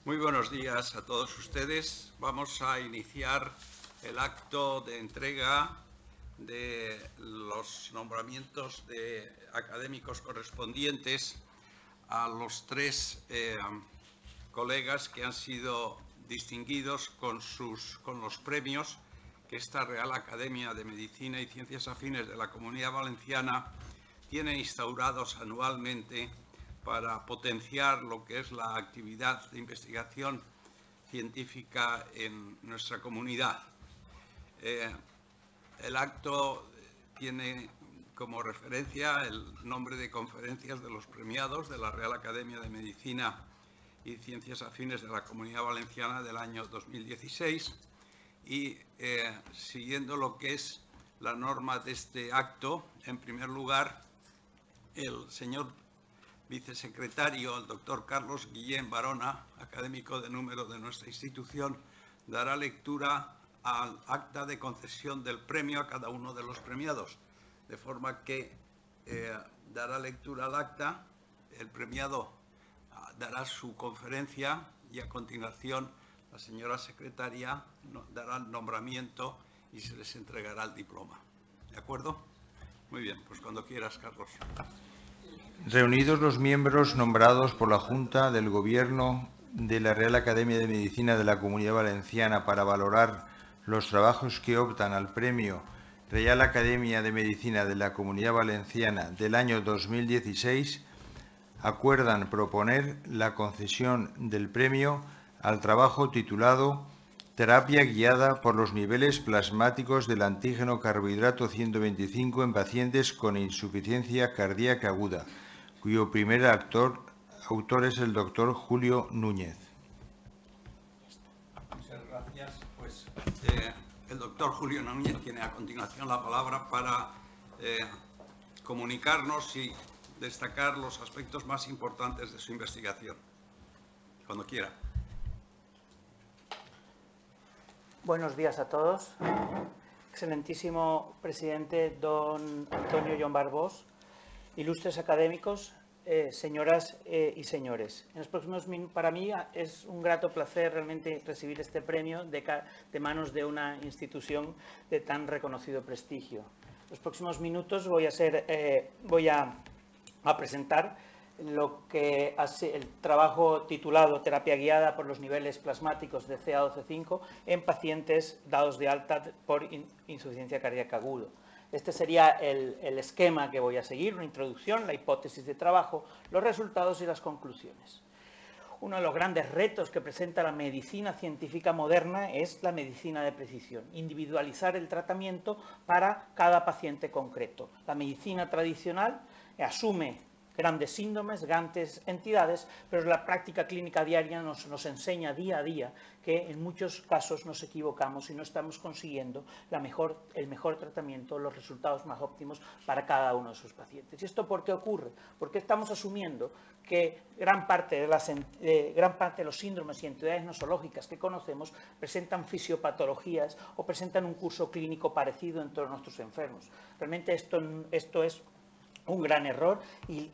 Muy buenos días a todos ustedes. Vamos a iniciar el acto de entrega de los nombramientos de académicos correspondientes a los tres colegas que han sido distinguidos con los premios que esta Real Academia de Medicina y Ciencias Afines de la Comunidad Valenciana tiene instaurados anualmente para potenciar lo que es la actividad de investigación científica en nuestra comunidad. El acto tiene como referencia el nombre de conferencias de los premiados de la Real Academia de Medicina y Ciencias Afines de la Comunidad Valenciana del año 2016 y siguiendo lo que es la norma de este acto, en primer lugar, el señor vicesecretario, el doctor Carlos Guillén Barona, académico de número de nuestra institución, dará lectura al acta de concesión del premio a cada uno de los premiados, de forma que dará lectura al acta, el premiado dará su conferencia y a continuación la señora secretaria dará el nombramiento y se les entregará el diploma. ¿De acuerdo? Muy bien, pues cuando quieras, Carlos. Reunidos los miembros nombrados por la Junta del Gobierno de la Real Academia de Medicina de la Comunidad Valenciana para valorar los trabajos que optan al Premio Real Academia de Medicina de la Comunidad Valenciana del año 2016, acuerdan proponer la concesión del premio al trabajo titulado Terapia guiada por los niveles plasmáticos del antígeno carbohidrato 125 en pacientes con insuficiencia cardíaca aguda, cuyo primer autor es el doctor Julio Núñez. Muchas gracias. Pues el doctor Julio Núñez tiene a continuación la palabra para comunicarnos y destacar los aspectos más importantes de su investigación. Cuando quiera. Buenos días a todos. Excelentísimo presidente don Antonio Llombarbós, ilustres académicos, señoras y señores. En los próximos minutos, para mí es un grato placer realmente recibir este premio de manos de una institución de tan reconocido prestigio. En los próximos minutos voy a presentar lo que hace el trabajo titulado Terapia guiada por los niveles plasmáticos de CA12-5 en pacientes dados de alta por insuficiencia cardíaca aguda. Este sería el esquema que voy a seguir, una introducción, la hipótesis de trabajo, los resultados y las conclusiones. Uno de los grandes retos que presenta la medicina científica moderna es la medicina de precisión, individualizar el tratamiento para cada paciente concreto. La medicina tradicional asume grandes síndromes, grandes entidades, pero la práctica clínica diaria nos enseña día a día que en muchos casos nos equivocamos y no estamos consiguiendo el mejor tratamiento, los resultados más óptimos para cada uno de sus pacientes. ¿Y esto por qué ocurre? Porque estamos asumiendo que gran parte de los síndromes y entidades nosológicas que conocemos presentan fisiopatologías o presentan un curso clínico parecido en todos nuestros enfermos. Realmente esto es un gran error y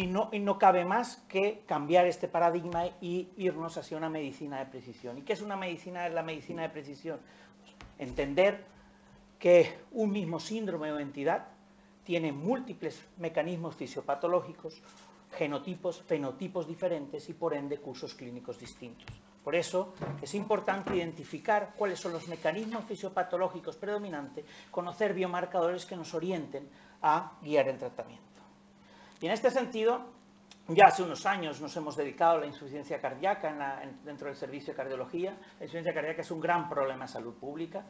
no cabe más que cambiar este paradigma y irnos hacia una medicina de precisión. ¿Y qué es la medicina de precisión? Pues entender que un mismo síndrome o entidad tiene múltiples mecanismos fisiopatológicos, genotipos, fenotipos diferentes y por ende cursos clínicos distintos. Por eso es importante identificar cuáles son los mecanismos fisiopatológicos predominantes, conocer biomarcadores que nos orienten a guiar el tratamiento. Y en este sentido, ya hace unos años nos hemos dedicado a la insuficiencia cardíaca dentro del servicio de cardiología. La insuficiencia cardíaca es un gran problema de salud pública.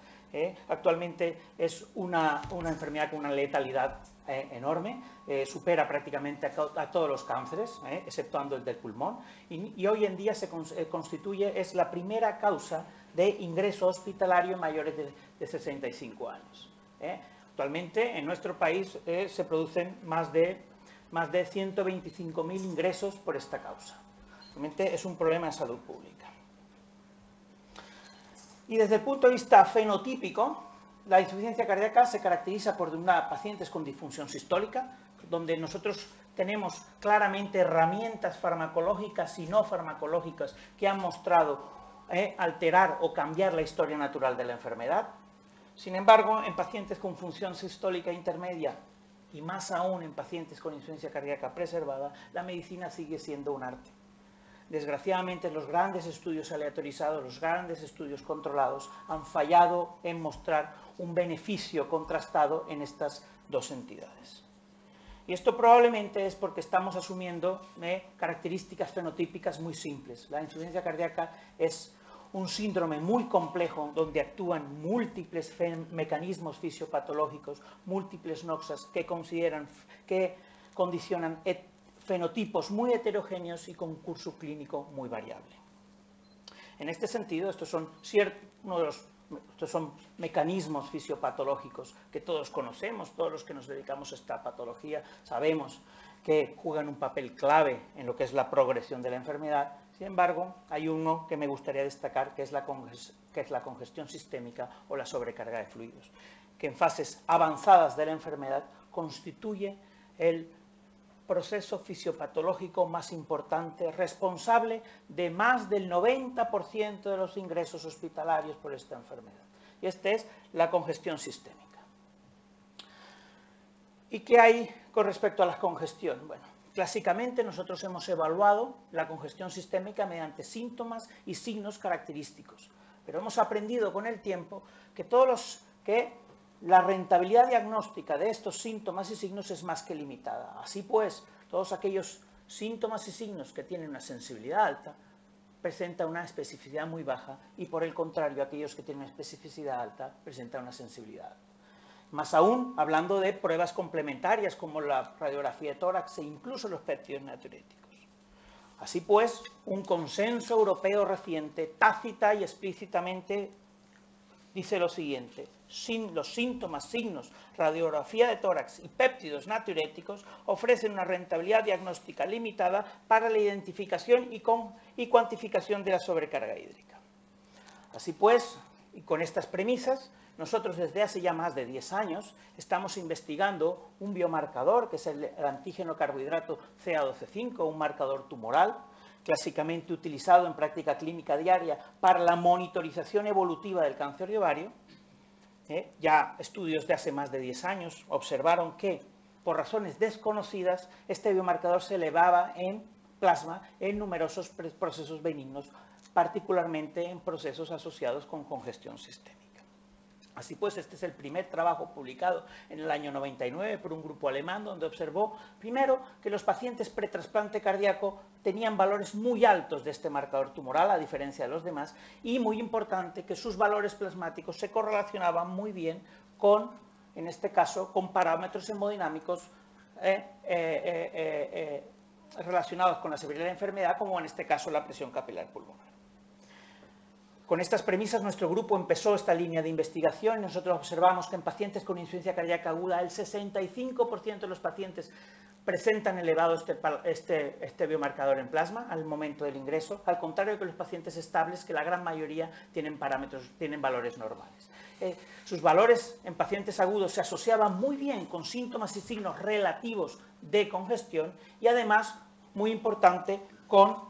Actualmente es una enfermedad con una letalidad enorme, supera prácticamente a todos los cánceres, exceptuando el del pulmón, y hoy en día es la primera causa de ingreso hospitalario en mayores de 65 años. Actualmente en nuestro país se producen más de 125.000 ingresos por esta causa. Realmente es un problema de salud pública. Y desde el punto de vista fenotípico, la insuficiencia cardíaca se caracteriza por pacientes con disfunción sistólica, donde nosotros tenemos claramente herramientas farmacológicas y no farmacológicas que han mostrado alterar o cambiar la historia natural de la enfermedad. Sin embargo, en pacientes con función sistólica intermedia y más aún en pacientes con insuficiencia cardíaca preservada, la medicina sigue siendo un arte. Desgraciadamente, los grandes estudios aleatorizados, los grandes estudios controlados han fallado en mostrar un beneficio contrastado en estas dos entidades. Y esto probablemente es porque estamos asumiendo características fenotípicas muy simples. La insuficiencia cardíaca es un síndrome muy complejo donde actúan múltiples mecanismos fisiopatológicos, múltiples noxas que condicionan fenotipos muy heterogéneos y con curso clínico muy variable. En este sentido, estos son mecanismos fisiopatológicos que todos conocemos, todos los que nos dedicamos a esta patología sabemos que juegan un papel clave en lo que es la progresión de la enfermedad. Sin embargo, hay uno que me gustaría destacar, que es la congestión sistémica o la sobrecarga de fluidos, que en fases avanzadas de la enfermedad constituye el proceso fisiopatológico más importante, responsable de más del 90% de los ingresos hospitalarios por esta enfermedad. Y esta es la congestión sistémica. ¿Y qué hay con respecto a la congestión? Bueno, clásicamente nosotros hemos evaluado la congestión sistémica mediante síntomas y signos característicos, pero hemos aprendido con el tiempo que la rentabilidad diagnóstica de estos síntomas y signos es más que limitada. Así pues, todos aquellos síntomas y signos que tienen una sensibilidad alta presentan una especificidad muy baja y, por el contrario, aquellos que tienen una especificidad alta presentan una sensibilidad alta. Más aún, hablando de pruebas complementarias como la radiografía de tórax e incluso los péptidos natriuréticos. Así pues, un consenso europeo reciente, tácita y explícitamente, dice lo siguiente: los síntomas, signos, radiografía de tórax y péptidos natriuréticos ofrecen una rentabilidad diagnóstica limitada para la identificación y cuantificación de la sobrecarga hídrica. Así pues, y con estas premisas, nosotros desde hace ya más de 10 años estamos investigando un biomarcador que es el antígeno carbohidrato CA12-5, un marcador tumoral, clásicamente utilizado en práctica clínica diaria para la monitorización evolutiva del cáncer de ovario. Ya estudios de hace más de 10 años observaron que, por razones desconocidas, este biomarcador se elevaba en plasma en numerosos procesos benignos, particularmente en procesos asociados con congestión sistémica. Así pues, este es el primer trabajo publicado en el año 99 por un grupo alemán, donde observó, primero, que los pacientes pretrasplante cardíaco tenían valores muy altos de este marcador tumoral, a diferencia de los demás, y, muy importante, que sus valores plasmáticos se correlacionaban muy bien con, en este caso, con parámetros hemodinámicos relacionados con la severidad de la enfermedad, como en este caso la presión capilar pulmonar. Con estas premisas, nuestro grupo empezó esta línea de investigación y nosotros observamos que en pacientes con insuficiencia cardíaca aguda, el 65% de los pacientes presentan elevado este biomarcador en plasma al momento del ingreso, al contrario que los pacientes estables, que la gran mayoría tienen valores normales. Sus valores en pacientes agudos se asociaban muy bien con síntomas y signos relativos de congestión y, además, muy importante, con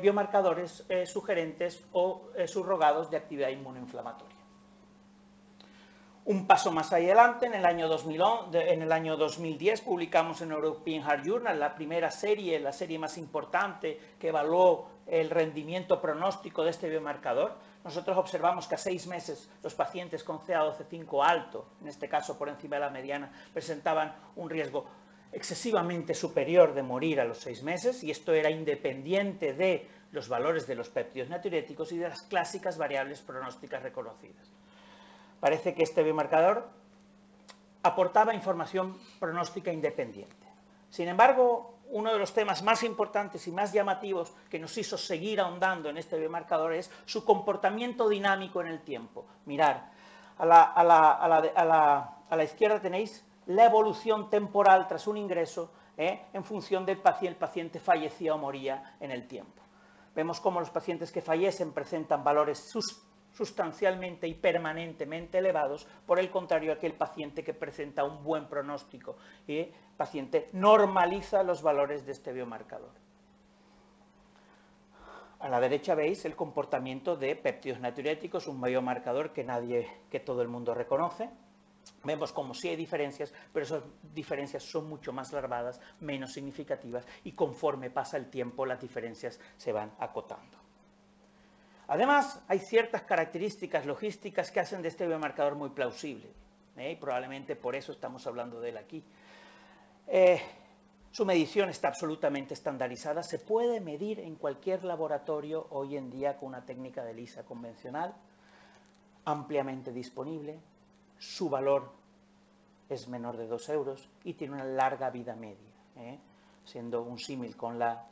biomarcadores sugerentes o subrogados de actividad inmunoinflamatoria. Un paso más adelante, en el año 2010, publicamos en European Heart Journal la primera serie, la serie más importante que evaluó el rendimiento pronóstico de este biomarcador. Nosotros observamos que a 6 meses los pacientes con CA12-5 alto, en este caso por encima de la mediana, presentaban un riesgo excesivamente superior de morir a los 6 meses, y esto era independiente de los valores de los péptidos natriuréticos y de las clásicas variables pronósticas reconocidas. Parece que este biomarcador aportaba información pronóstica independiente. Sin embargo, uno de los temas más importantes y más llamativos que nos hizo seguir ahondando en este biomarcador es su comportamiento dinámico en el tiempo. Mirad, a la izquierda tenéis la evolución temporal tras un ingreso en función del paciente, el paciente fallecía o moría en el tiempo. Vemos cómo los pacientes que fallecen presentan valores sustancialmente y permanentemente elevados, por el contrario, aquel paciente que presenta un buen pronóstico y el paciente normaliza los valores de este biomarcador. A la derecha veis el comportamiento de péptidos natriuréticos, un biomarcador que todo el mundo reconoce. Vemos como sí hay diferencias, pero esas diferencias son mucho más larvadas, menos significativas, y conforme pasa el tiempo las diferencias se van acotando. Además, hay ciertas características logísticas que hacen de este biomarcador muy plausible, y probablemente por eso estamos hablando de él aquí. Su medición está absolutamente estandarizada, se puede medir en cualquier laboratorio hoy en día con una técnica de ELISA convencional, ampliamente disponible, su valor es menor de 2 euros y tiene una larga vida media. Siendo un símil con la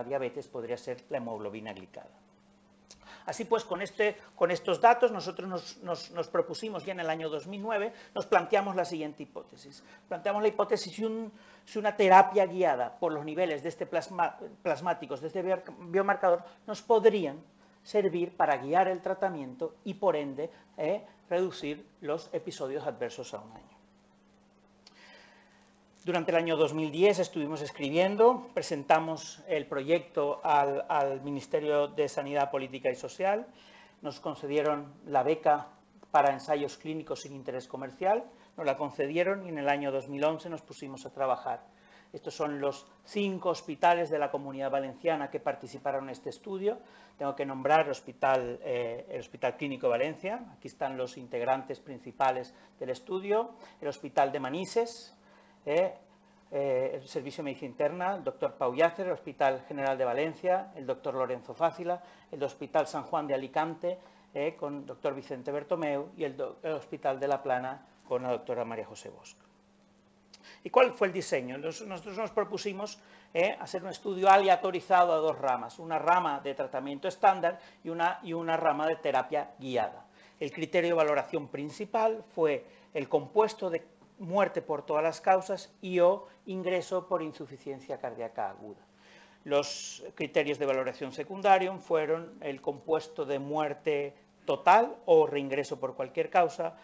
diabetes, podría ser la hemoglobina glicada. Así pues, con estos datos, nosotros nos propusimos ya en el año 2009, nos planteamos la siguiente hipótesis. Planteamos la hipótesis si una terapia guiada por los niveles de plasmáticos de este biomarcador nos podrían servir para guiar el tratamiento y, por ende, reducir los episodios adversos a un año. Durante el año 2010 estuvimos escribiendo, presentamos el proyecto al Ministerio de Sanidad, Política y Social, nos concedieron la beca para ensayos clínicos sin interés comercial, nos la concedieron y en el año 2011 nos pusimos a trabajar. Estos son los 5 hospitales de la Comunidad Valenciana que participaron en este estudio. Tengo que nombrar el Hospital Clínico Valencia, aquí están los integrantes principales del estudio, el Hospital de Manises, el Servicio de Medicina Interna, el doctor Pau Llàcer, el Hospital General de Valencia, el doctor Lorenzo Fácila, el Hospital San Juan de Alicante, con el doctor Vicente Bertomeu, y el Hospital de La Plana con la doctora María José Bosch. ¿Y cuál fue el diseño? Nosotros nos propusimos hacer un estudio aleatorizado a 2 ramas, una rama de tratamiento estándar y una rama de terapia guiada. El criterio de valoración principal fue el compuesto de muerte por todas las causas y o ingreso por insuficiencia cardíaca aguda. Los criterios de valoración secundario fueron el compuesto de muerte total o reingreso por cualquier causa,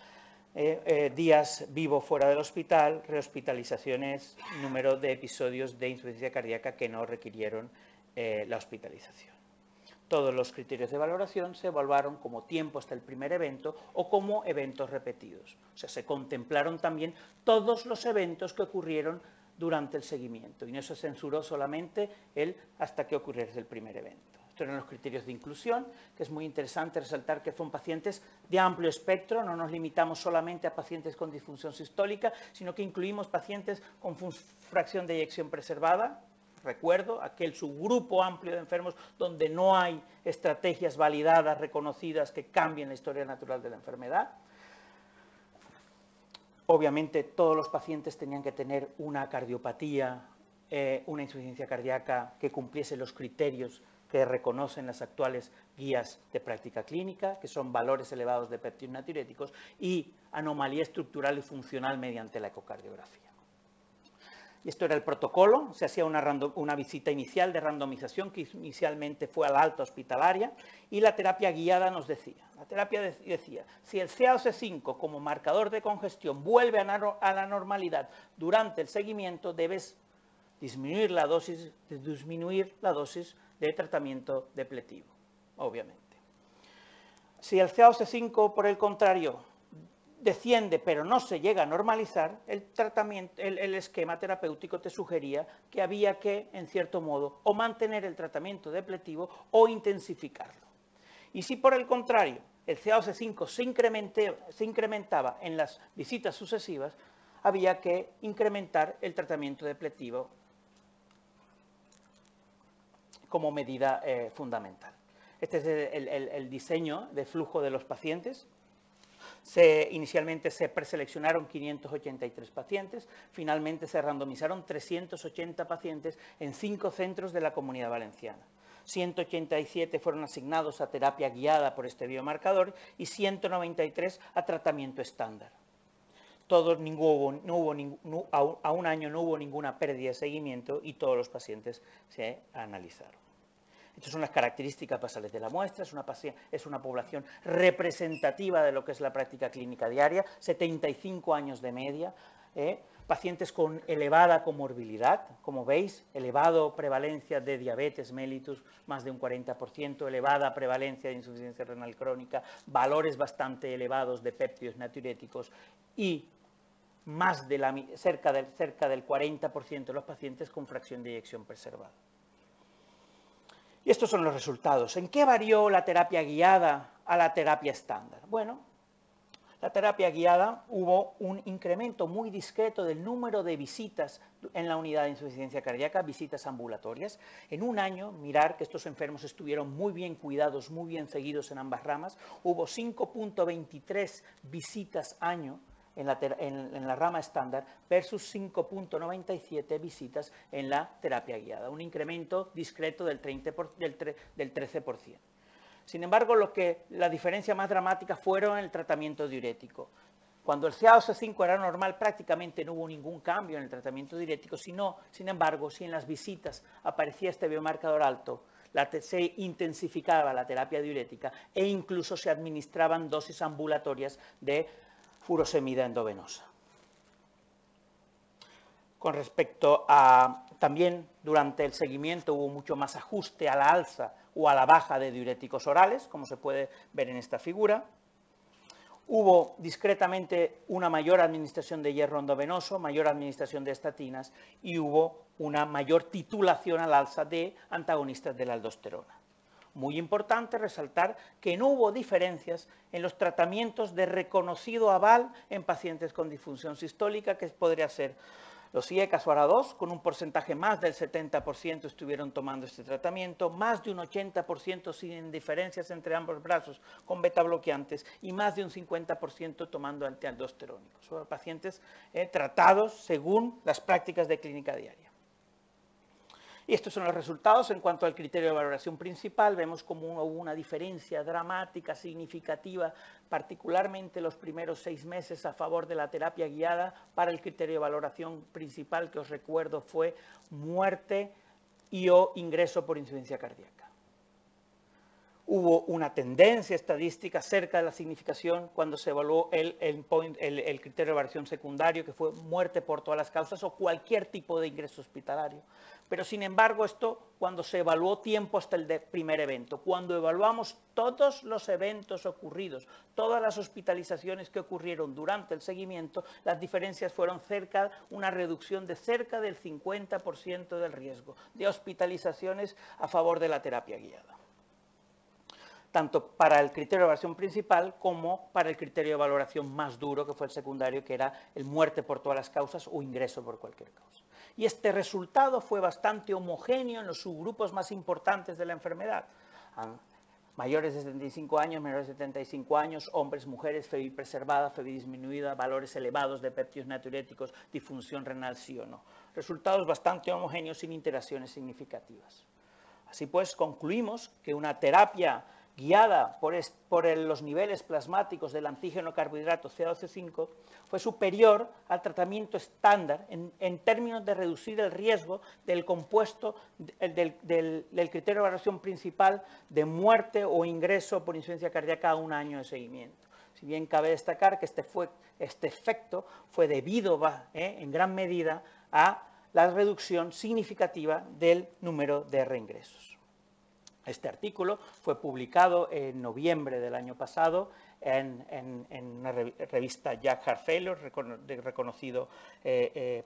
días vivo fuera del hospital, rehospitalizaciones, número de episodios de insuficiencia cardíaca que no requirieron la hospitalización. Todos los criterios de valoración se evaluaron como tiempo hasta el primer evento o como eventos repetidos. O sea, se contemplaron también todos los eventos que ocurrieron durante el seguimiento y no se censuró solamente el hasta que ocurriese el primer evento. Estos eran los criterios de inclusión, que es muy interesante resaltar que son pacientes de amplio espectro, no nos limitamos solamente a pacientes con disfunción sistólica, sino que incluimos pacientes con fracción de eyección preservada. Recuerdo, aquel subgrupo amplio de enfermos donde no hay estrategias validadas, reconocidas, que cambien la historia natural de la enfermedad. Obviamente, todos los pacientes tenían que tener una cardiopatía, una insuficiencia cardíaca que cumpliese los criterios que reconocen las actuales guías de práctica clínica, que son valores elevados de péptidos natriuréticos y anomalía estructural y funcional mediante la ecocardiografía. Y esto era el protocolo, se hacía una visita inicial de randomización que inicialmente fue a la alta hospitalaria y la terapia guiada nos decía, si el CaOC5 como marcador de congestión vuelve a la normalidad durante el seguimiento, debes disminuir la dosis de tratamiento depletivo, obviamente. Si el CaOC5, por el contrario, desciende pero no se llega a normalizar, el esquema terapéutico te sugería que había que, en cierto modo, o mantener el tratamiento depletivo o intensificarlo. Y si por el contrario el CaOC5 se incrementaba en las visitas sucesivas, había que incrementar el tratamiento depletivo como medida fundamental. Este es el diseño de flujo de los pacientes. Inicialmente se preseleccionaron 583 pacientes, finalmente se randomizaron 380 pacientes en 5 centros de la Comunidad Valenciana. 187 fueron asignados a terapia guiada por este biomarcador y 193 a tratamiento estándar. A un año no hubo ninguna pérdida de seguimiento y todos los pacientes se analizaron. Estas son las características basales de la muestra, es una población representativa de lo que es la práctica clínica diaria, 75 años de media, pacientes con elevada comorbilidad, como veis, elevada prevalencia de diabetes mellitus, más de un 40%, elevada prevalencia de insuficiencia renal crónica, valores bastante elevados de péptidos natriuréticos y más de cerca del 40% de los pacientes con fracción de eyección preservada. Y estos son los resultados. ¿En qué varió la terapia guiada a la terapia estándar? Bueno, la terapia guiada hubo un incremento muy discreto del número de visitas en la unidad de insuficiencia cardíaca, visitas ambulatorias. En un año, mirar que estos enfermos estuvieron muy bien cuidados, muy bien seguidos en ambas ramas. Hubo 5.23 visitas año en la rama estándar versus 5.97 visitas en la terapia guiada, un incremento discreto del 13%. Sin embargo, la diferencia más dramática fueron en el tratamiento diurético. Cuando el CaOC5 era normal, prácticamente no hubo ningún cambio en el tratamiento diurético, sin embargo, si en las visitas aparecía este biomarcador alto, se intensificaba la terapia diurética e incluso se administraban dosis ambulatorias de furosemida endovenosa. Con respecto a, también durante el seguimiento hubo mucho más ajuste a la alza o a la baja de diuréticos orales, como se puede ver en esta figura. Hubo discretamente una mayor administración de hierro endovenoso, mayor administración de estatinas y hubo una mayor titulación al alza de antagonistas de la aldosterona. Muy importante resaltar que no hubo diferencias en los tratamientos de reconocido aval en pacientes con disfunción sistólica, que podría ser los IECAS o ARA2, con un porcentaje más del 70% estuvieron tomando este tratamiento, más de un 80% sin diferencias entre ambos brazos con beta bloqueantes y más de un 50% tomando antialdosterónicos. Son pacientes tratados según las prácticas de clínica diaria. Y estos son los resultados. En cuanto al criterio de valoración principal, vemos como hubo una diferencia dramática, significativa, particularmente los primeros 6 meses a favor de la terapia guiada para el criterio de valoración principal, que os recuerdo fue muerte o ingreso por insuficiencia cardíaca. Hubo una tendencia estadística cerca de la significación cuando se evaluó el criterio de valoración secundario, que fue muerte por todas las causas o cualquier tipo de ingreso hospitalario. Pero, sin embargo, esto cuando se evaluó tiempo hasta el primer evento. Cuando evaluamos todos los eventos ocurridos, todas las hospitalizaciones que ocurrieron durante el seguimiento, las diferencias fueron una reducción de cerca del 50% del riesgo de hospitalizaciones a favor de la terapia guiada, tanto para el criterio de valoración principal como para el criterio de valoración más duro, que fue el secundario, que era el muerte por todas las causas o ingreso por cualquier causa. Y este resultado fue bastante homogéneo en los subgrupos más importantes de la enfermedad. Mayores de 75 años, menores de 75 años, hombres, mujeres, FEBI preservada, FEBI disminuida, valores elevados de péptidos natriuréticos, disfunción renal sí o no. Resultados bastante homogéneos sin interacciones significativas. Así pues, concluimos que una terapia guiada por los niveles plasmáticos del antígeno carbohidrato CaOC5 fue superior al tratamiento estándar en términos de reducir el riesgo del compuesto del criterio de valoración principal de muerte o ingreso por insuficiencia cardíaca a un año de seguimiento. Si bien cabe destacar que este efecto fue debido en gran medida a la reducción significativa del número de reingresos. Este artículo fue publicado en noviembre del año pasado en una revista Jack Heart Failure, de reconocido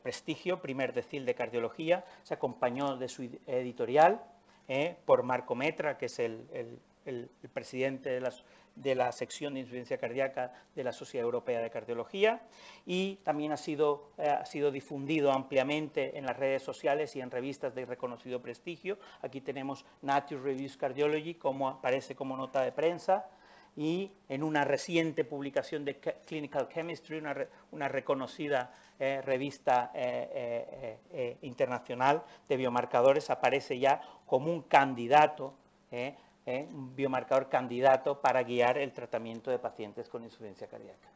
prestigio, primer decil de cardiología. Se acompañó de su editorial por Marco Metra, que es el presidente de la sección de insuficiencia cardíaca de la Sociedad Europea de Cardiología, y también ha sido difundido ampliamente en las redes sociales y en revistas de reconocido prestigio. Aquí tenemos Nature Reviews Cardiology, como aparece como nota de prensa, y en una reciente publicación de Clinical Chemistry, una reconocida revista internacional de biomarcadores, aparece ya como un candidato, un biomarcador candidato para guiar el tratamiento de pacientes con insuficiencia cardíaca.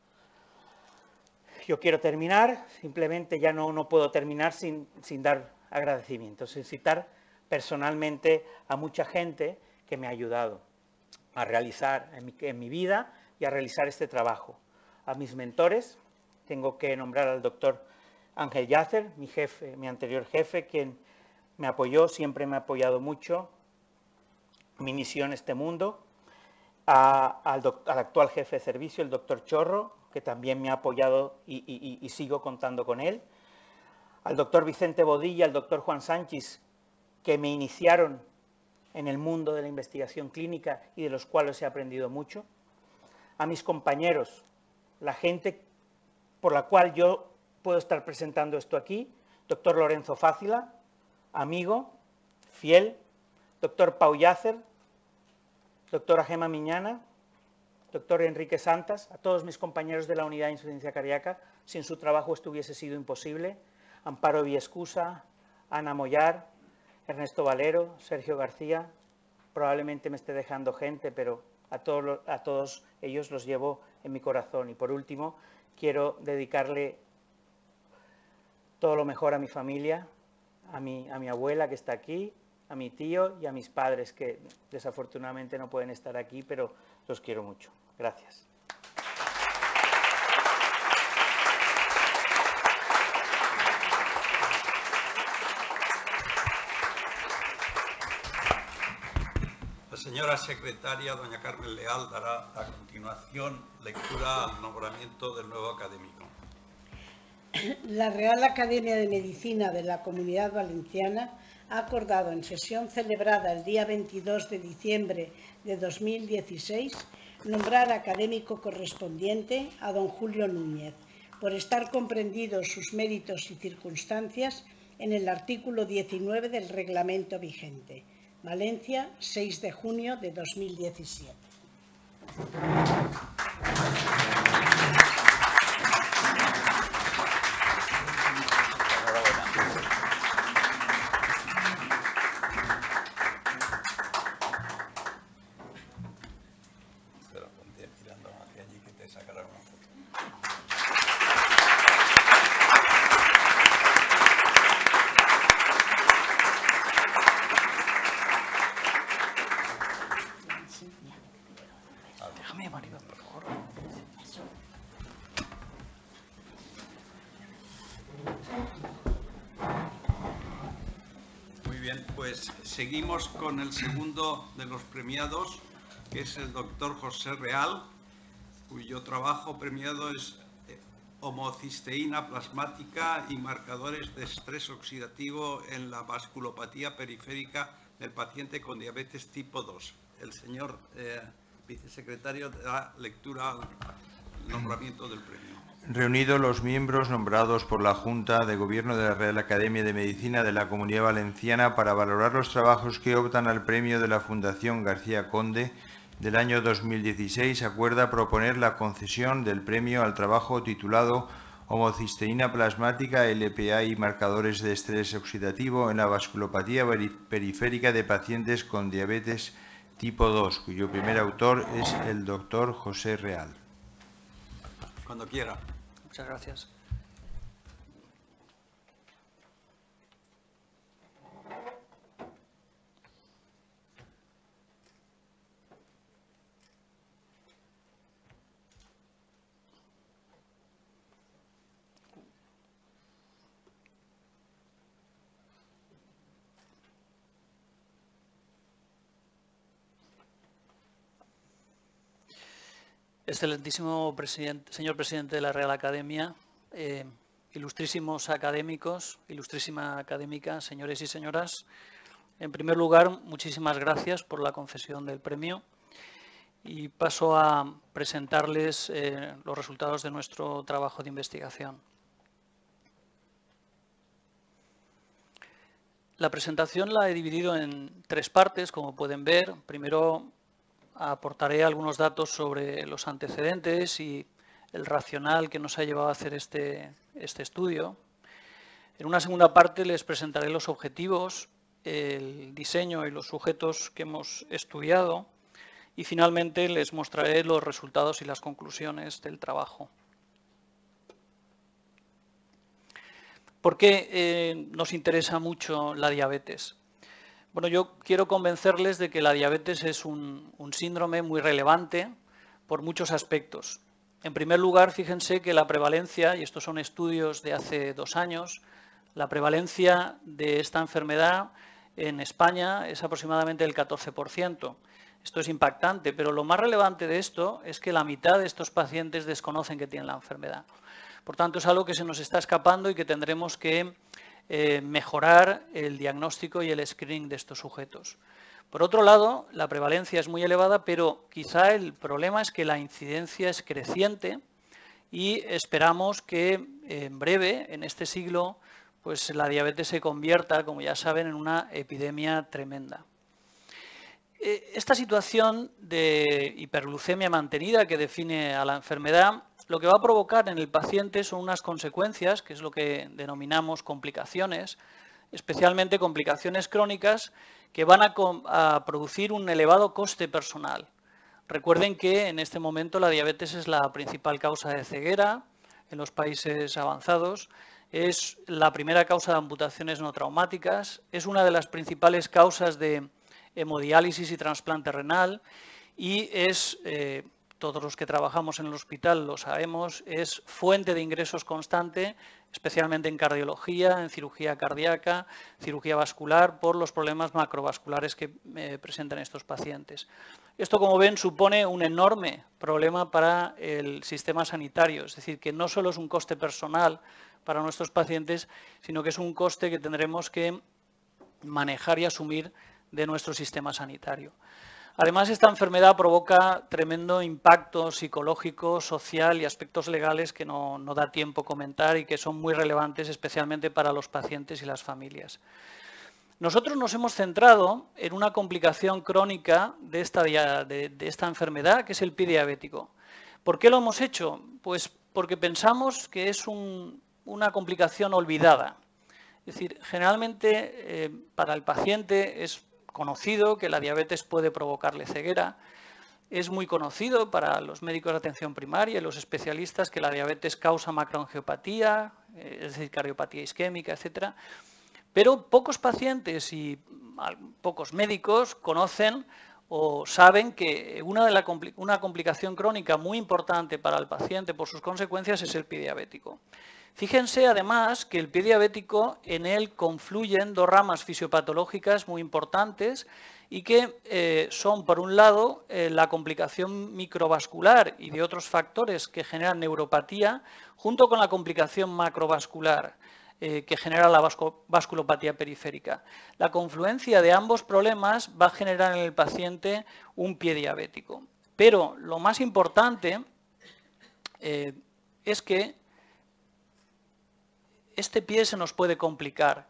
Yo quiero terminar, simplemente ya no puedo terminar sin dar agradecimientos, sin citar personalmente a mucha gente que me ha ayudado a realizar en mi vida y a realizar este trabajo. A mis mentores, tengo que nombrar al doctor Ángel Yacer, mi jefe, mi anterior jefe, quien me apoyó, siempre me ha apoyado mucho mi misión en este mundo, al actual jefe de servicio, el doctor Chorro, que también me ha apoyado y sigo contando con él, al doctor Vicente Bodilla, al doctor Juan Sánchez, que me iniciaron en el mundo de la investigación clínica y de los cuales he aprendido mucho, a mis compañeros, la gente por la cual yo puedo estar presentando esto aquí, doctor Lorenzo Fácila, amigo, fiel, doctor Pau Yacer, doctora Gema Miñana, doctor Enrique Santas, a todos mis compañeros de la unidad de insuficiencia cardíaca, sin su trabajo esto hubiese sido imposible, Amparo Viescusa, Ana Mollar, Ernesto Valero, Sergio García, probablemente me esté dejando gente, pero a todos ellos los llevo en mi corazón. Y por último, quiero dedicarle todo lo mejor a mi familia, a mi abuela que está aquí, a mi tío y a mis padres que desafortunadamente no pueden estar aquí, pero los quiero mucho. Gracias. La señora secretaria, doña Carmen Leal, dará a continuación lectura al nombramiento del nuevo académico. La Real Academia de Medicina de la Comunidad Valenciana ha acordado en sesión celebrada el día 22 de diciembre de 2016 nombrar académico correspondiente a don Julio Núñez, por estar comprendidos sus méritos y circunstancias en el artículo 19 del reglamento vigente. Valencia, 6 de junio de 2017. Seguimos con el segundo de los premiados, que es el doctor José Real, cuyo trabajo premiado es homocisteína plasmática y marcadores de estrés oxidativo en la vasculopatía periférica del paciente con diabetes tipo 2. El señor vicesecretario da lectura al nombramiento del premio. Reunidos los miembros nombrados por la Junta de Gobierno de la Real Academia de Medicina de la Comunidad Valenciana para valorar los trabajos que optan al premio de la Fundación García Conde del año 2016, acuerda proponer la concesión del premio al trabajo titulado Homocisteína plasmática, LPA y marcadores de estrés oxidativo en la vasculopatía periférica de pacientes con diabetes tipo 2, cuyo primer autor es el doctor José Real. Cuando quiera. Muchas gracias. Excelentísimo señor presidente de la Real Academia, ilustrísimos académicos, ilustrísima académica, señores y señoras. En primer lugar, muchísimas gracias por la concesión del premio y paso a presentarles los resultados de nuestro trabajo de investigación. La presentación la he dividido en tres partes, como pueden ver. Primero, aportaré algunos datos sobre los antecedentes y el racional que nos ha llevado a hacer este estudio. En una segunda parte les presentaré los objetivos, el diseño y los sujetos que hemos estudiado y finalmente les mostraré los resultados y las conclusiones del trabajo. ¿Por qué nos interesa mucho la diabetes? Bueno, yo quiero convencerles de que la diabetes es un síndrome muy relevante por muchos aspectos. En primer lugar, fíjense que la prevalencia, y estos son estudios de hace 2 años, la prevalencia de esta enfermedad en España es aproximadamente el 14%. Esto es impactante, pero lo más relevante de esto es que la mitad de estos pacientes desconocen que tienen la enfermedad. Por tanto, es algo que se nos está escapando y que tendremos que mejorar el diagnóstico y el screening de estos sujetos. Por otro lado, la prevalencia es muy elevada, pero quizá el problema es que la incidencia es creciente y esperamos que en breve, en este siglo, pues la diabetes se convierta, como ya saben, en una epidemia tremenda. Esta situación de hiperglucemia mantenida que define a la enfermedad, lo que va a provocar en el paciente son unas consecuencias, que es lo que denominamos complicaciones, especialmente complicaciones crónicas, que van a producir un elevado coste personal. Recuerden que en este momento la diabetes es la principal causa de ceguera en los países avanzados, es la primera causa de amputaciones no traumáticas, es una de las principales causas de hemodiálisis y trasplante renal y es, todos los que trabajamos en el hospital lo sabemos, es fuente de ingresos constante, especialmente en cardiología, en cirugía cardíaca, cirugía vascular, por los problemas macrovasculares que presentan estos pacientes. Esto, como ven, supone un enorme problema para el sistema sanitario, es decir, que no solo es un coste personal para nuestros pacientes, sino que es un coste que tendremos que manejar y asumir de nuestro sistema sanitario. Además, esta enfermedad provoca tremendo impacto psicológico, social y aspectos legales que no da tiempo comentar y que son muy relevantes, especialmente para los pacientes y las familias. Nosotros nos hemos centrado en una complicación crónica de esta enfermedad, que es el pie diabético. ¿Por qué lo hemos hecho? Pues porque pensamos que es una complicación olvidada. Es decir, generalmente para el paciente es conocido que la diabetes puede provocarle ceguera. Es muy conocido para los médicos de atención primaria y los especialistas que la diabetes causa macroangiopatía, es decir, cardiopatía isquémica, etc. Pero pocos pacientes y pocos médicos conocen o saben que una complicación crónica muy importante para el paciente por sus consecuencias es el pie diabético. Fíjense además que el pie diabético, en él confluyen 2 ramas fisiopatológicas muy importantes y que son, por un lado, la complicación microvascular y de otros factores que generan neuropatía, junto con la complicación macrovascular que genera la vasculopatía periférica. La confluencia de ambos problemas va a generar en el paciente un pie diabético. Pero lo más importante es que este pie se nos puede complicar.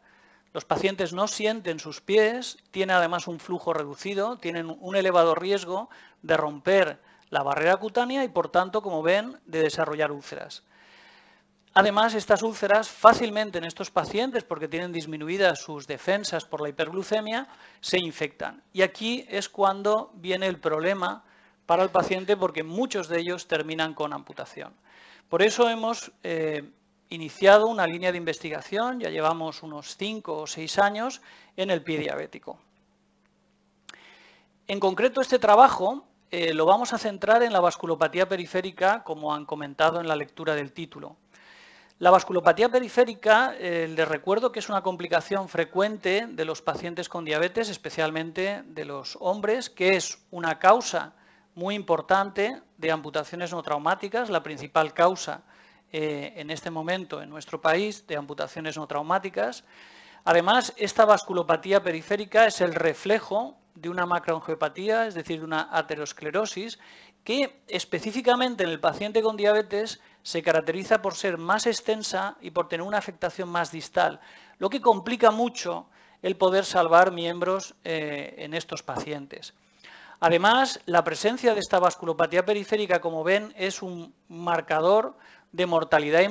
Los pacientes no sienten sus pies, tienen además un flujo reducido, tienen un elevado riesgo de romper la barrera cutánea y, por tanto, como ven, de desarrollar úlceras. Además, estas úlceras fácilmente en estos pacientes, porque tienen disminuidas sus defensas por la hiperglucemia, se infectan. Y aquí es cuando viene el problema para el paciente, porque muchos de ellos terminan con amputación. Por eso hemos iniciado una línea de investigación, ya llevamos unos 5 o 6 años, en el pie diabético. En concreto, este trabajo lo vamos a centrar en la vasculopatía periférica, como han comentado en la lectura del título. La vasculopatía periférica, les recuerdo que es una complicación frecuente de los pacientes con diabetes, especialmente de los hombres, que es una causa muy importante de amputaciones no traumáticas, la principal causa en este momento en nuestro país de amputaciones no traumáticas. Además, esta vasculopatía periférica es el reflejo de una macroangiopatía, es decir, de una aterosclerosis, que específicamente en el paciente con diabetes se caracteriza por ser más extensa y por tener una afectación más distal, lo que complica mucho el poder salvar miembros en estos pacientes. Además, la presencia de esta vasculopatía periférica, como ven, es un marcador de mortalidad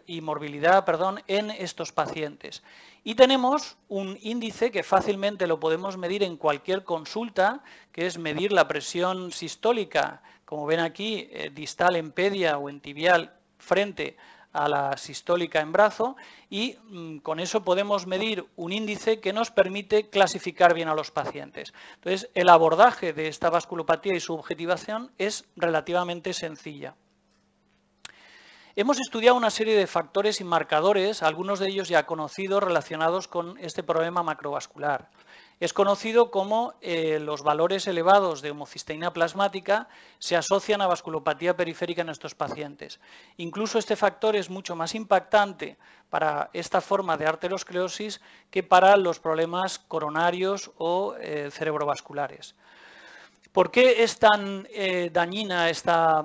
y morbilidad en estos pacientes. Y tenemos un índice que fácilmente lo podemos medir en cualquier consulta, que es medir la presión sistólica, como ven aquí, distal en pedia o en tibial frente a la sistólica en brazo y con eso podemos medir un índice que nos permite clasificar bien a los pacientes. Entonces, el abordaje de esta vasculopatía y su objetivación es relativamente sencilla. Hemos estudiado una serie de factores y marcadores, algunos de ellos ya conocidos, relacionados con este problema macrovascular. Es conocido como los valores elevados de homocisteína plasmática se asocian a vasculopatía periférica en estos pacientes. Incluso este factor es mucho más impactante para esta forma de arteriosclerosis que para los problemas coronarios o cerebrovasculares. ¿Por qué es tan dañina esta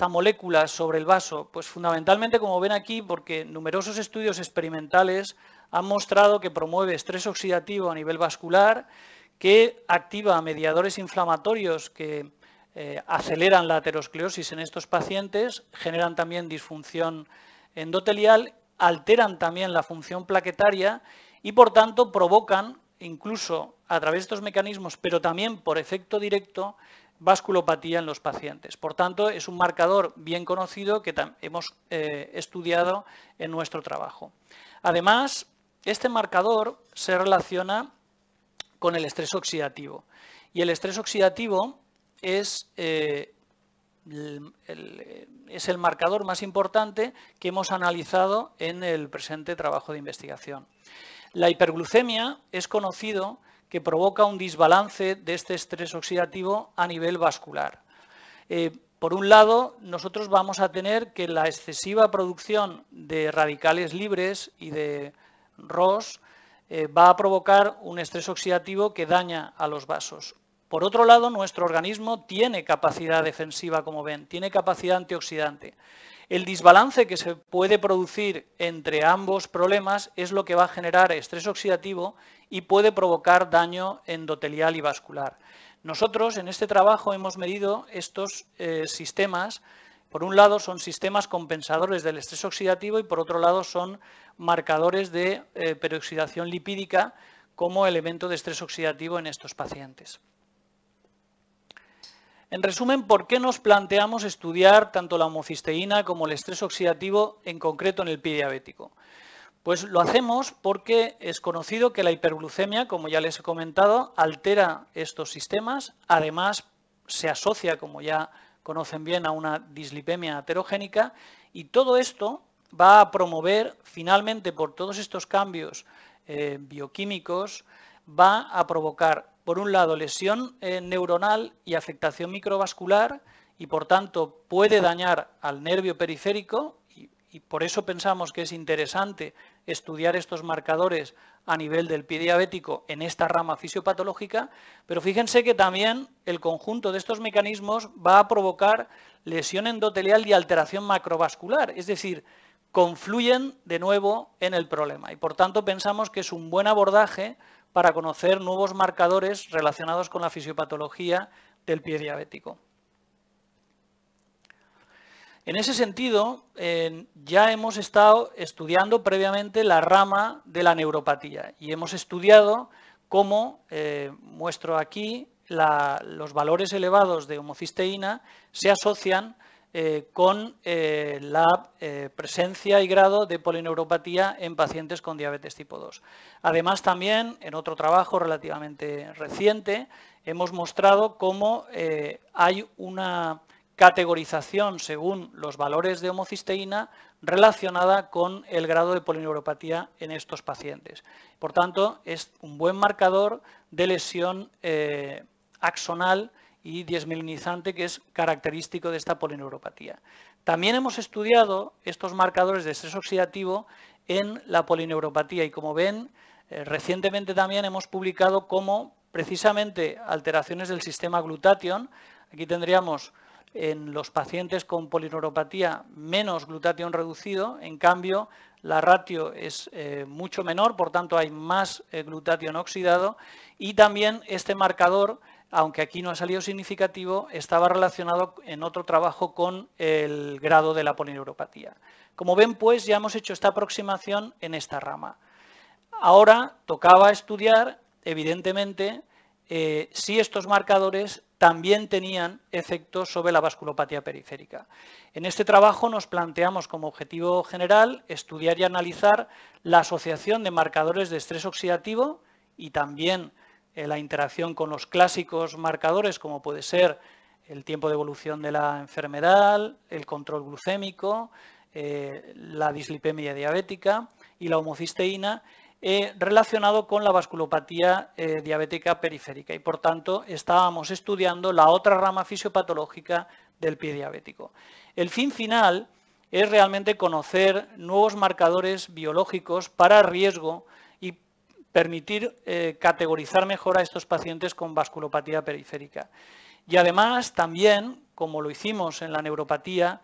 molécula sobre el vaso? Pues fundamentalmente, como ven aquí, porque numerosos estudios experimentales han mostrado que promueve estrés oxidativo a nivel vascular, que activa mediadores inflamatorios que aceleran la aterosclerosis en estos pacientes, generan también disfunción endotelial, alteran también la función plaquetaria y, por tanto, provocan, incluso a través de estos mecanismos, pero también por efecto directo, vasculopatía en los pacientes. Por tanto, es un marcador bien conocido que hemos estudiado en nuestro trabajo. Además, este marcador se relaciona con el estrés oxidativo. Y el estrés oxidativo es el marcador más importante que hemos analizado en el presente trabajo de investigación. La hiperglucemia es conocido que provoca un desbalance de este estrés oxidativo a nivel vascular. Por un lado, nosotros vamos a tener que la excesiva producción de radicales libres y de ROS va a provocar un estrés oxidativo que daña a los vasos. Por otro lado, nuestro organismo tiene capacidad defensiva, como ven, tiene capacidad antioxidante. El desbalance que se puede producir entre ambos problemas es lo que va a generar estrés oxidativo y puede provocar daño endotelial y vascular. Nosotros en este trabajo hemos medido estos sistemas. Por un lado son sistemas compensadores del estrés oxidativo y por otro lado son marcadores de peroxidación lipídica como elemento de estrés oxidativo en estos pacientes. En resumen, ¿por qué nos planteamos estudiar tanto la homocisteína como el estrés oxidativo, en concreto en el pie diabético? Pues lo hacemos porque es conocido que la hiperglucemia, como ya les he comentado, altera estos sistemas, además se asocia, como ya conocen bien, a una dislipemia aterogénica y todo esto va a promover, finalmente, por todos estos cambios bioquímicos, va a provocar, por un lado, lesión neuronal y afectación microvascular y, por tanto, puede dañar al nervio periférico y por eso pensamos que es interesante estudiar estos marcadores a nivel del pie diabético en esta rama fisiopatológica, pero fíjense que también el conjunto de estos mecanismos va a provocar lesión endotelial y alteración macrovascular, es decir, confluyen de nuevo en el problema y, por tanto, pensamos que es un buen abordaje para conocer nuevos marcadores relacionados con la fisiopatología del pie diabético. En ese sentido, ya hemos estado estudiando previamente la rama de la neuropatía y hemos estudiado cómo, muestro aquí, los valores elevados de homocisteína se asocian con la presencia y grado de polineuropatía en pacientes con diabetes tipo 2. Además, también, en otro trabajo relativamente reciente, hemos mostrado cómo hay una categorización según los valores de homocisteína relacionada con el grado de polineuropatía en estos pacientes. Por tanto, es un buen marcador de lesión axonal y desmielinizante que es característico de esta polineuropatía. También hemos estudiado estos marcadores de estrés oxidativo en la polineuropatía y, como ven, recientemente también hemos publicado cómo precisamente alteraciones del sistema glutatión, aquí tendríamos en los pacientes con polineuropatía menos glutatión reducido, en cambio la ratio es mucho menor, por tanto hay más glutatión oxidado y también este marcador, aunque aquí no ha salido significativo, estaba relacionado en otro trabajo con el grado de la polineuropatía. Como ven, pues ya hemos hecho esta aproximación en esta rama. Ahora tocaba estudiar, evidentemente, si estos marcadores también tenían efectos sobre la vasculopatía periférica. En este trabajo nos planteamos como objetivo general estudiar y analizar la asociación de marcadores de estrés oxidativo y también la interacción con los clásicos marcadores como puede ser el tiempo de evolución de la enfermedad, el control glucémico, la dislipemia diabética y la homocisteína, relacionado con la vasculopatía diabética periférica y, por tanto, estábamos estudiando la otra rama fisiopatológica del pie diabético. El fin final es realmente conocer nuevos marcadores biológicos para riesgo y permitir categorizar mejor a estos pacientes con vasculopatía periférica. Y además, también, como lo hicimos en la neuropatía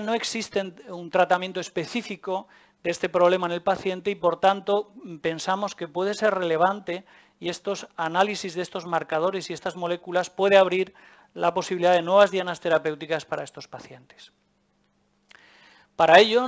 no existe un tratamiento específico de este problema en el paciente y, por tanto, pensamos que puede ser relevante y estos análisis de estos marcadores y estas moléculas puede abrir la posibilidad de nuevas dianas terapéuticas para estos pacientes. Para ello,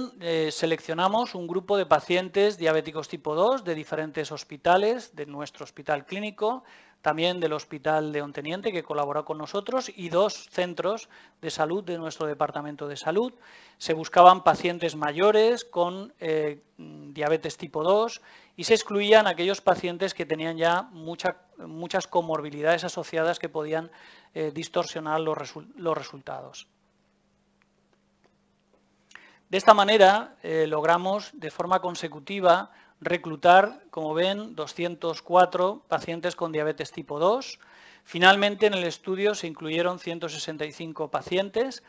seleccionamos un grupo de pacientes diabéticos tipo 2 de diferentes hospitales, de nuestro hospital clínico, también del Hospital de Onteniente, que colaboró con nosotros, y 2 centros de salud de nuestro Departamento de Salud. Se buscaban pacientes mayores con diabetes tipo 2 y se excluían aquellos pacientes que tenían ya muchas comorbilidades asociadas que podían distorsionar los resultados. De esta manera logramos de forma consecutiva reclutar, como ven, 204 pacientes con diabetes tipo 2. Finalmente, en el estudio se incluyeron 165 pacientes.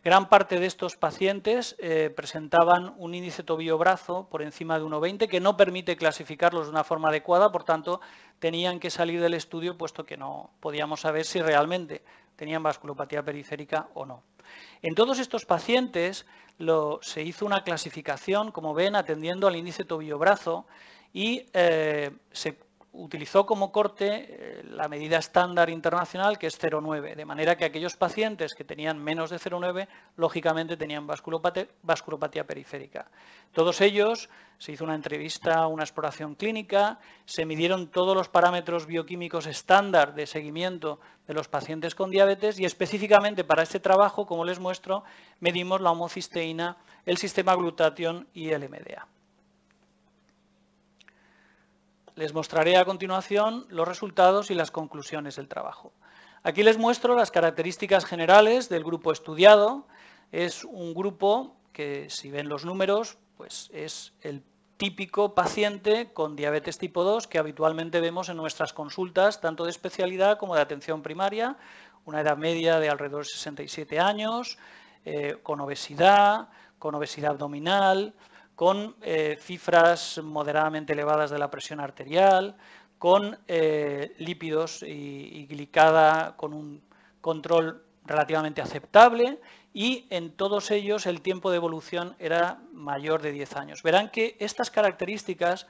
Gran parte de estos pacientes presentaban un índice tobillo-brazo por encima de 1,20, que no permite clasificarlos de una forma adecuada, por tanto, tenían que salir del estudio, puesto que no podíamos saber si realmente tenían vasculopatía periférica o no. En todos estos pacientes se hizo una clasificación, como ven, atendiendo al índice tobillo-brazo y se utilizó como corte la medida estándar internacional, que es 0,9, de manera que aquellos pacientes que tenían menos de 0,9, lógicamente tenían vasculopatía periférica. Todos ellos, se hizo una entrevista, una exploración clínica, se midieron todos los parámetros bioquímicos estándar de seguimiento de los pacientes con diabetes y específicamente para este trabajo, como les muestro, medimos la homocisteína, el sistema glutatión y el MDA. Les mostraré a continuación los resultados y las conclusiones del trabajo. Aquí les muestro las características generales del grupo estudiado. Es un grupo que, si ven los números, pues es el típico paciente con diabetes tipo 2 que habitualmente vemos en nuestras consultas, tanto de especialidad como de atención primaria, una edad media de alrededor de 67 años, con obesidad abdominal, con cifras moderadamente elevadas de la presión arterial, con lípidos y glicada con un control relativamente aceptable y en todos ellos el tiempo de evolución era mayor de 10 años. Verán que estas características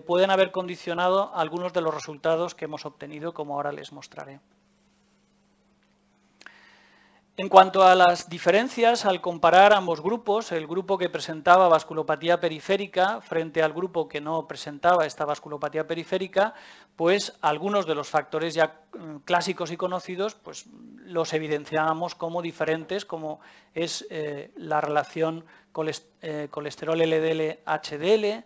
pueden haber condicionado algunos de los resultados que hemos obtenido, como ahora les mostraré. En cuanto a las diferencias, al comparar ambos grupos, el grupo que presentaba vasculopatía periférica frente al grupo que no presentaba esta vasculopatía periférica, pues algunos de los factores ya clásicos y conocidos, pues los evidenciábamos como diferentes, como es la relación colesterol LDL-HDL,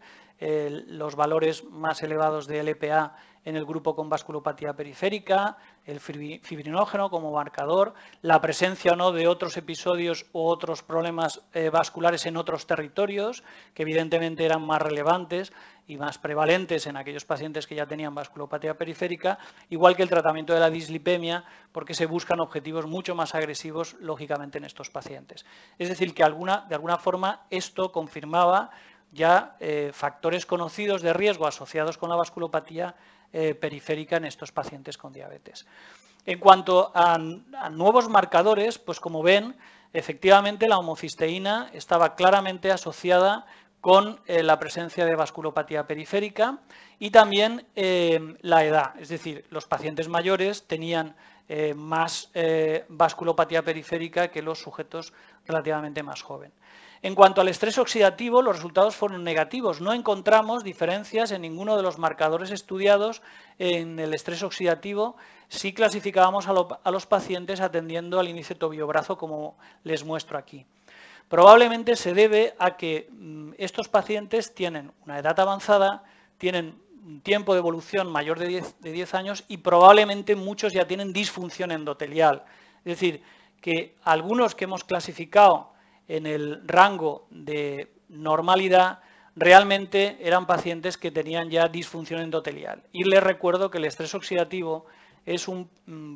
los valores más elevados de LPA en el grupo con vasculopatía periférica, el fibrinógeno como marcador, la presencia o no de otros episodios u otros problemas vasculares en otros territorios, que evidentemente eran más relevantes y más prevalentes en aquellos pacientes que ya tenían vasculopatía periférica, igual que el tratamiento de la dislipemia, porque se buscan objetivos mucho más agresivos, lógicamente, en estos pacientes. Es decir, que de alguna forma esto confirmaba ya factores conocidos de riesgo asociados con la vasculopatía periférica en estos pacientes con diabetes. En cuanto a nuevos marcadores, pues como ven, efectivamente la homocisteína estaba claramente asociada con la presencia de vasculopatía periférica y también la edad, es decir, los pacientes mayores tenían más vasculopatía periférica que los sujetos relativamente más jóvenes. En cuanto al estrés oxidativo, los resultados fueron negativos. No encontramos diferencias en ninguno de los marcadores estudiados en el estrés oxidativo si clasificábamos a los pacientes atendiendo al índice tobillo-brazo, como les muestro aquí. Probablemente se debe a que estos pacientes tienen una edad avanzada, tienen un tiempo de evolución mayor de 10 años y probablemente muchos ya tienen disfunción endotelial. Es decir, que algunos que hemos clasificado en el rango de normalidad realmente eran pacientes que tenían ya disfunción endotelial. Y les recuerdo que el estrés oxidativo es un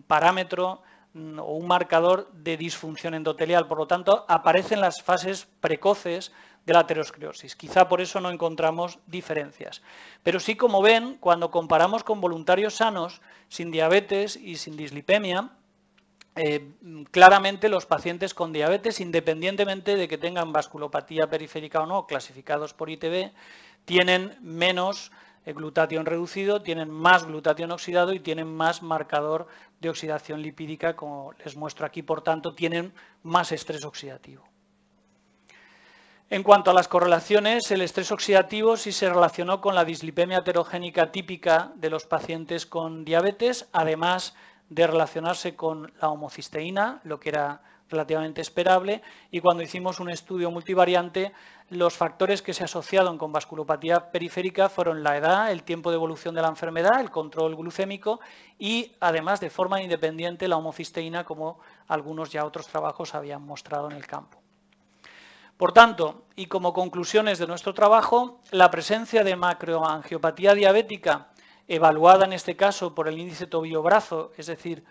parámetro o un marcador de disfunción endotelial, por lo tanto aparecen las fases precoces de la aterosclerosis. Quizá por eso no encontramos diferencias. Pero sí, como ven, cuando comparamos con voluntarios sanos, sin diabetes y sin dislipemia, claramente los pacientes con diabetes, independientemente de que tengan vasculopatía periférica o no, clasificados por ITB, tienen menos glutatión reducido, tienen más glutatión oxidado y tienen más marcador de oxidación lipídica, como les muestro aquí, por tanto, tienen más estrés oxidativo. En cuanto a las correlaciones, el estrés oxidativo sí se relacionó con la dislipemia heterogénica típica de los pacientes con diabetes, además de relacionarse con la homocisteína, lo que era relativamente esperable, y cuando hicimos un estudio multivariante, los factores que se asociaron con vasculopatía periférica fueron la edad, el tiempo de evolución de la enfermedad, el control glucémico y, además, de forma independiente, la homocisteína, como algunos ya otros trabajos habían mostrado en el campo. Por tanto, y como conclusiones de nuestro trabajo, la presencia de macroangiopatía diabética, evaluada en este caso por el índice tobillo-brazo, es decir,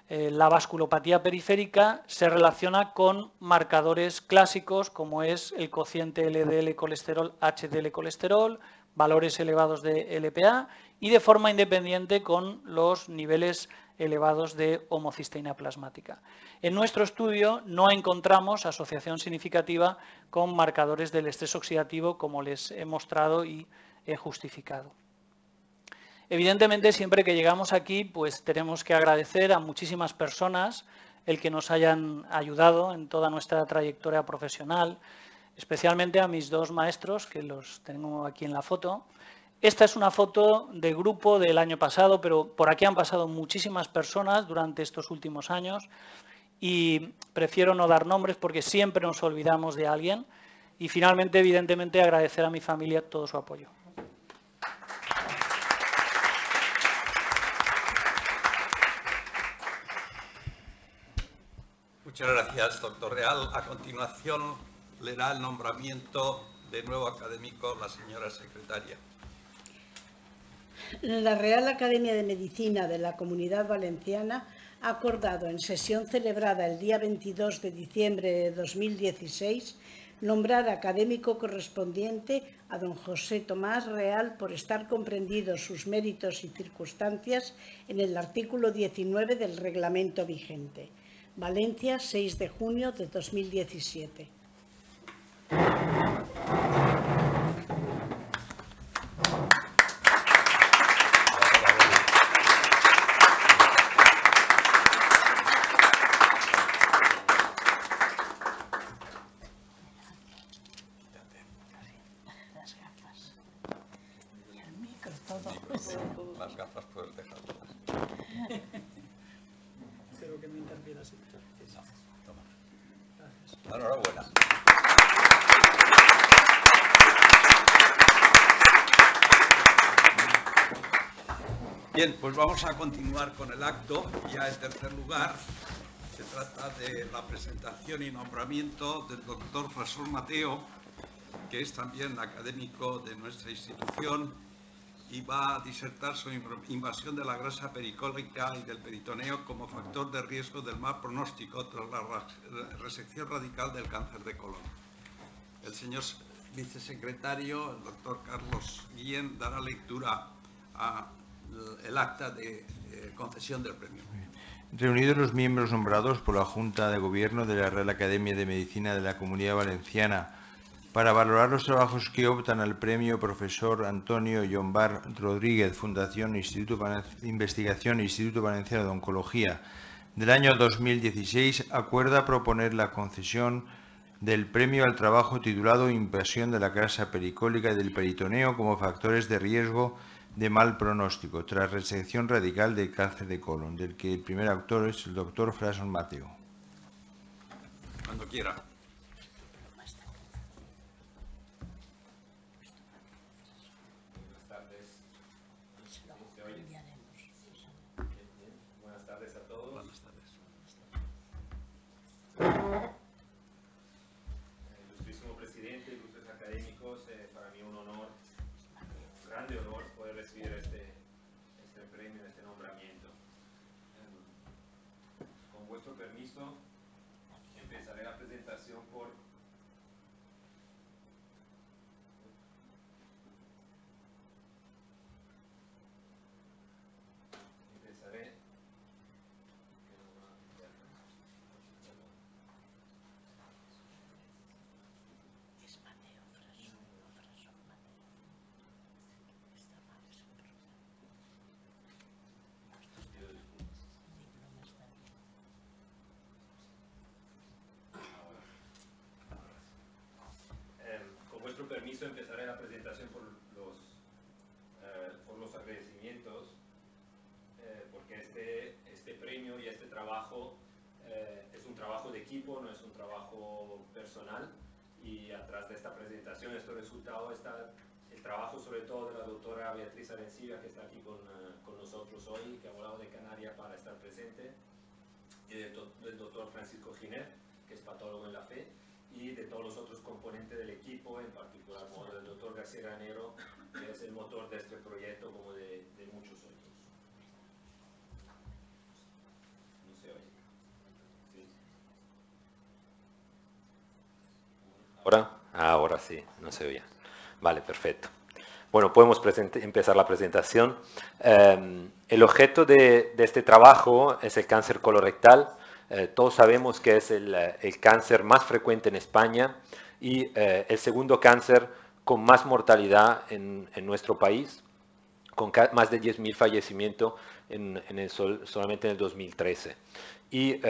la vasculopatía periférica, se relaciona con marcadores clásicos como es el cociente LDL colesterol, HDL colesterol, valores elevados de LPA y de forma independiente con los niveles elevados de homocisteína plasmática. En nuestro estudio no encontramos asociación significativa con marcadores del estrés oxidativo, como les he mostrado y he justificado. Evidentemente, siempre que llegamos aquí, pues tenemos que agradecer a muchísimas personas el que nos hayan ayudado en toda nuestra trayectoria profesional, especialmente a mis dos maestros, que los tengo aquí en la foto. Esta es una foto de grupo del año pasado, pero por aquí han pasado muchísimas personas durante estos últimos años y prefiero no dar nombres porque siempre nos olvidamos de alguien. Y finalmente, evidentemente, agradecer a mi familia todo su apoyo. Muchas gracias, doctor Real. A continuación, leerá el nombramiento de nuevo académico la señora secretaria. La Real Academia de Medicina de la Comunidad Valenciana ha acordado en sesión celebrada el día 22 de diciembre de 2016 nombrar académico correspondiente a don José Tomás Real por estar comprendidos sus méritos y circunstancias en el artículo 19 del reglamento vigente. Valencia, 6 de junio de 2017. Las gafas puedes dejarlas. Espero que no interfieras. No, toma. Gracias. Enhorabuena. Bien, pues vamos a continuar con el acto. Ya en tercer lugar, se trata de la presentación y nombramiento del doctor Rasul Mateo, que es también académico de nuestra institución y va a disertar sobre invasión de la grasa pericólica y del peritoneo como factor de riesgo del mal pronóstico tras la resección radical del cáncer de colon. El señor vicesecretario, el doctor Carlos Guillén, dará lectura al acta de concesión del premio. Reunidos los miembros nombrados por la Junta de Gobierno de la Real Academia de Medicina de la Comunidad Valenciana para valorar los trabajos que optan al premio Profesor Antonio Llombar Rodríguez, Fundación Investigación Instituto Valenciano de Oncología, del año 2016, acuerda proponer la concesión del premio al trabajo titulado Invasión de la grasa pericólica y del peritoneo como factores de riesgo de mal pronóstico tras resección radical del cáncer de colon, del que el primer autor es el doctor Frason Mateo. Cuando quiera. Buenas tardes a todos. Buenas tardes. Ilustrísimo presidente, ilustres académicos, para mí un honor, un grande honor poder recibir este premio, este nombramiento. Con vuestro permiso, empezaré la presentación por... Empezaré... Con vuestro permiso empezaré la presentación por los agradecimientos, porque este premio y este trabajo es un trabajo de equipo, no es un trabajo personal, y atrás de esta presentación, este resultado, está el trabajo sobre todo de la doctora Beatriz Arencibia, que está aquí con nosotros hoy, que ha volado de Canarias para estar presente, y del doctor Francisco Giner, que es patólogo en la FE, y de todos los otros componentes del equipo, en particular como del doctor García Granero, que es el motor de este proyecto, como de muchos otros. No se oye. ¿Sí? Ahora sí, no se oye. Vale, perfecto. Bueno, podemos empezar la presentación. El objeto de este trabajo es el cáncer colorectal. Todos sabemos que es el cáncer más frecuente en España y el segundo cáncer con más mortalidad en nuestro país, con más de 10.000 fallecimientos solamente en el 2013. Y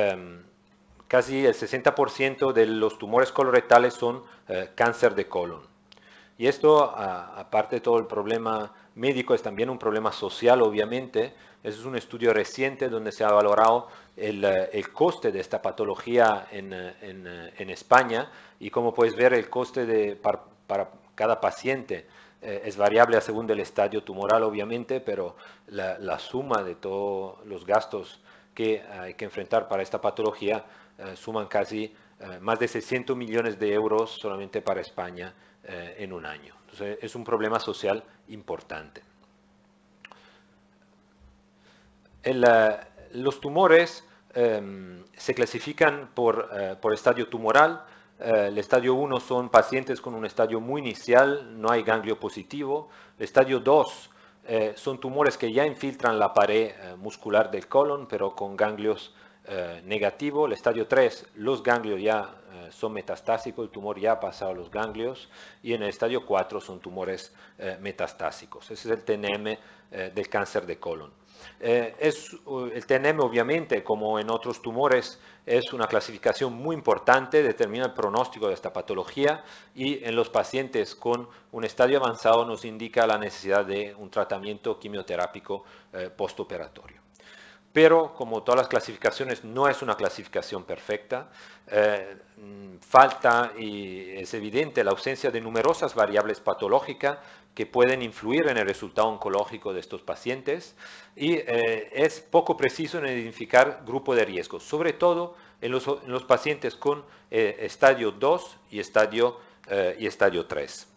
casi el 60% de los tumores colorectales son cáncer de colon. Y esto, aparte de todo el problema médico, es también un problema social, obviamente. Ese es un estudio reciente donde se ha valorado el coste de esta patología en España, y como puedes ver, el coste para cada paciente es variable según el estadio tumoral, obviamente, pero la suma de todos los gastos que hay que enfrentar para esta patología suman casi más de 600 millones de euros solamente para España en un año. Entonces, es un problema social importante. Los tumores se clasifican por estadio tumoral. El estadio 1 son pacientes con un estadio muy inicial, no hay ganglio positivo. El estadio 2 son tumores que ya infiltran la pared muscular del colon, pero con ganglios negativo. El estadio 3, los ganglios ya son metastásicos, el tumor ya ha pasado a los ganglios, y en el estadio 4 son tumores metastásicos. Ese es el TNM del cáncer de colon. El TNM, obviamente, como en otros tumores, es una clasificación muy importante, determina el pronóstico de esta patología, y en los pacientes con un estadio avanzado nos indica la necesidad de un tratamiento quimioterápico postoperatorio. Pero, como todas las clasificaciones, no es una clasificación perfecta. Falta, y es evidente, la ausencia de numerosas variables patológicas que pueden influir en el resultado oncológico de estos pacientes, y es poco preciso en identificar grupo de riesgo, sobre todo en los pacientes con estadio 2 y estadio 3.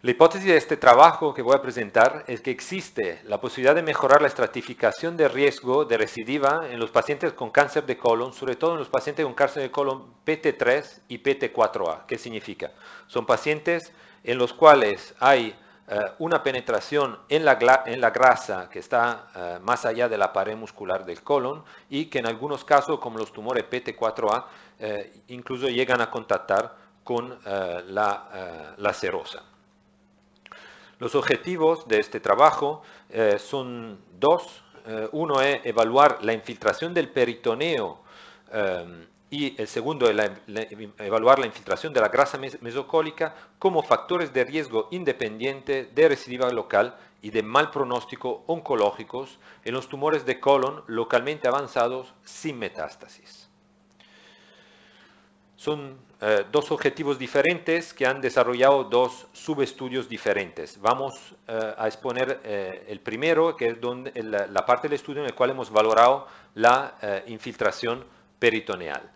La hipótesis de este trabajo que voy a presentar es que existe la posibilidad de mejorar la estratificación de riesgo de recidiva en los pacientes con cáncer de colon, sobre todo en los pacientes con cáncer de colon PT3 y PT4A. ¿Qué significa? Son pacientes en los cuales hay una penetración en la grasa que está más allá de la pared muscular del colon, y que en algunos casos, como los tumores PT4A, incluso llegan a contactar con la serosa. Los objetivos de este trabajo son dos. Uno es evaluar la infiltración del peritoneo y el segundo es evaluar la infiltración de la grasa mesocólica como factores de riesgo independiente de recidiva local y de mal pronóstico oncológicos en los tumores de colon localmente avanzados sin metástasis. Son dos objetivos diferentes que han desarrollado dos subestudios diferentes. Vamos a exponer el primero, que es la parte del estudio en el cual hemos valorado la infiltración peritoneal.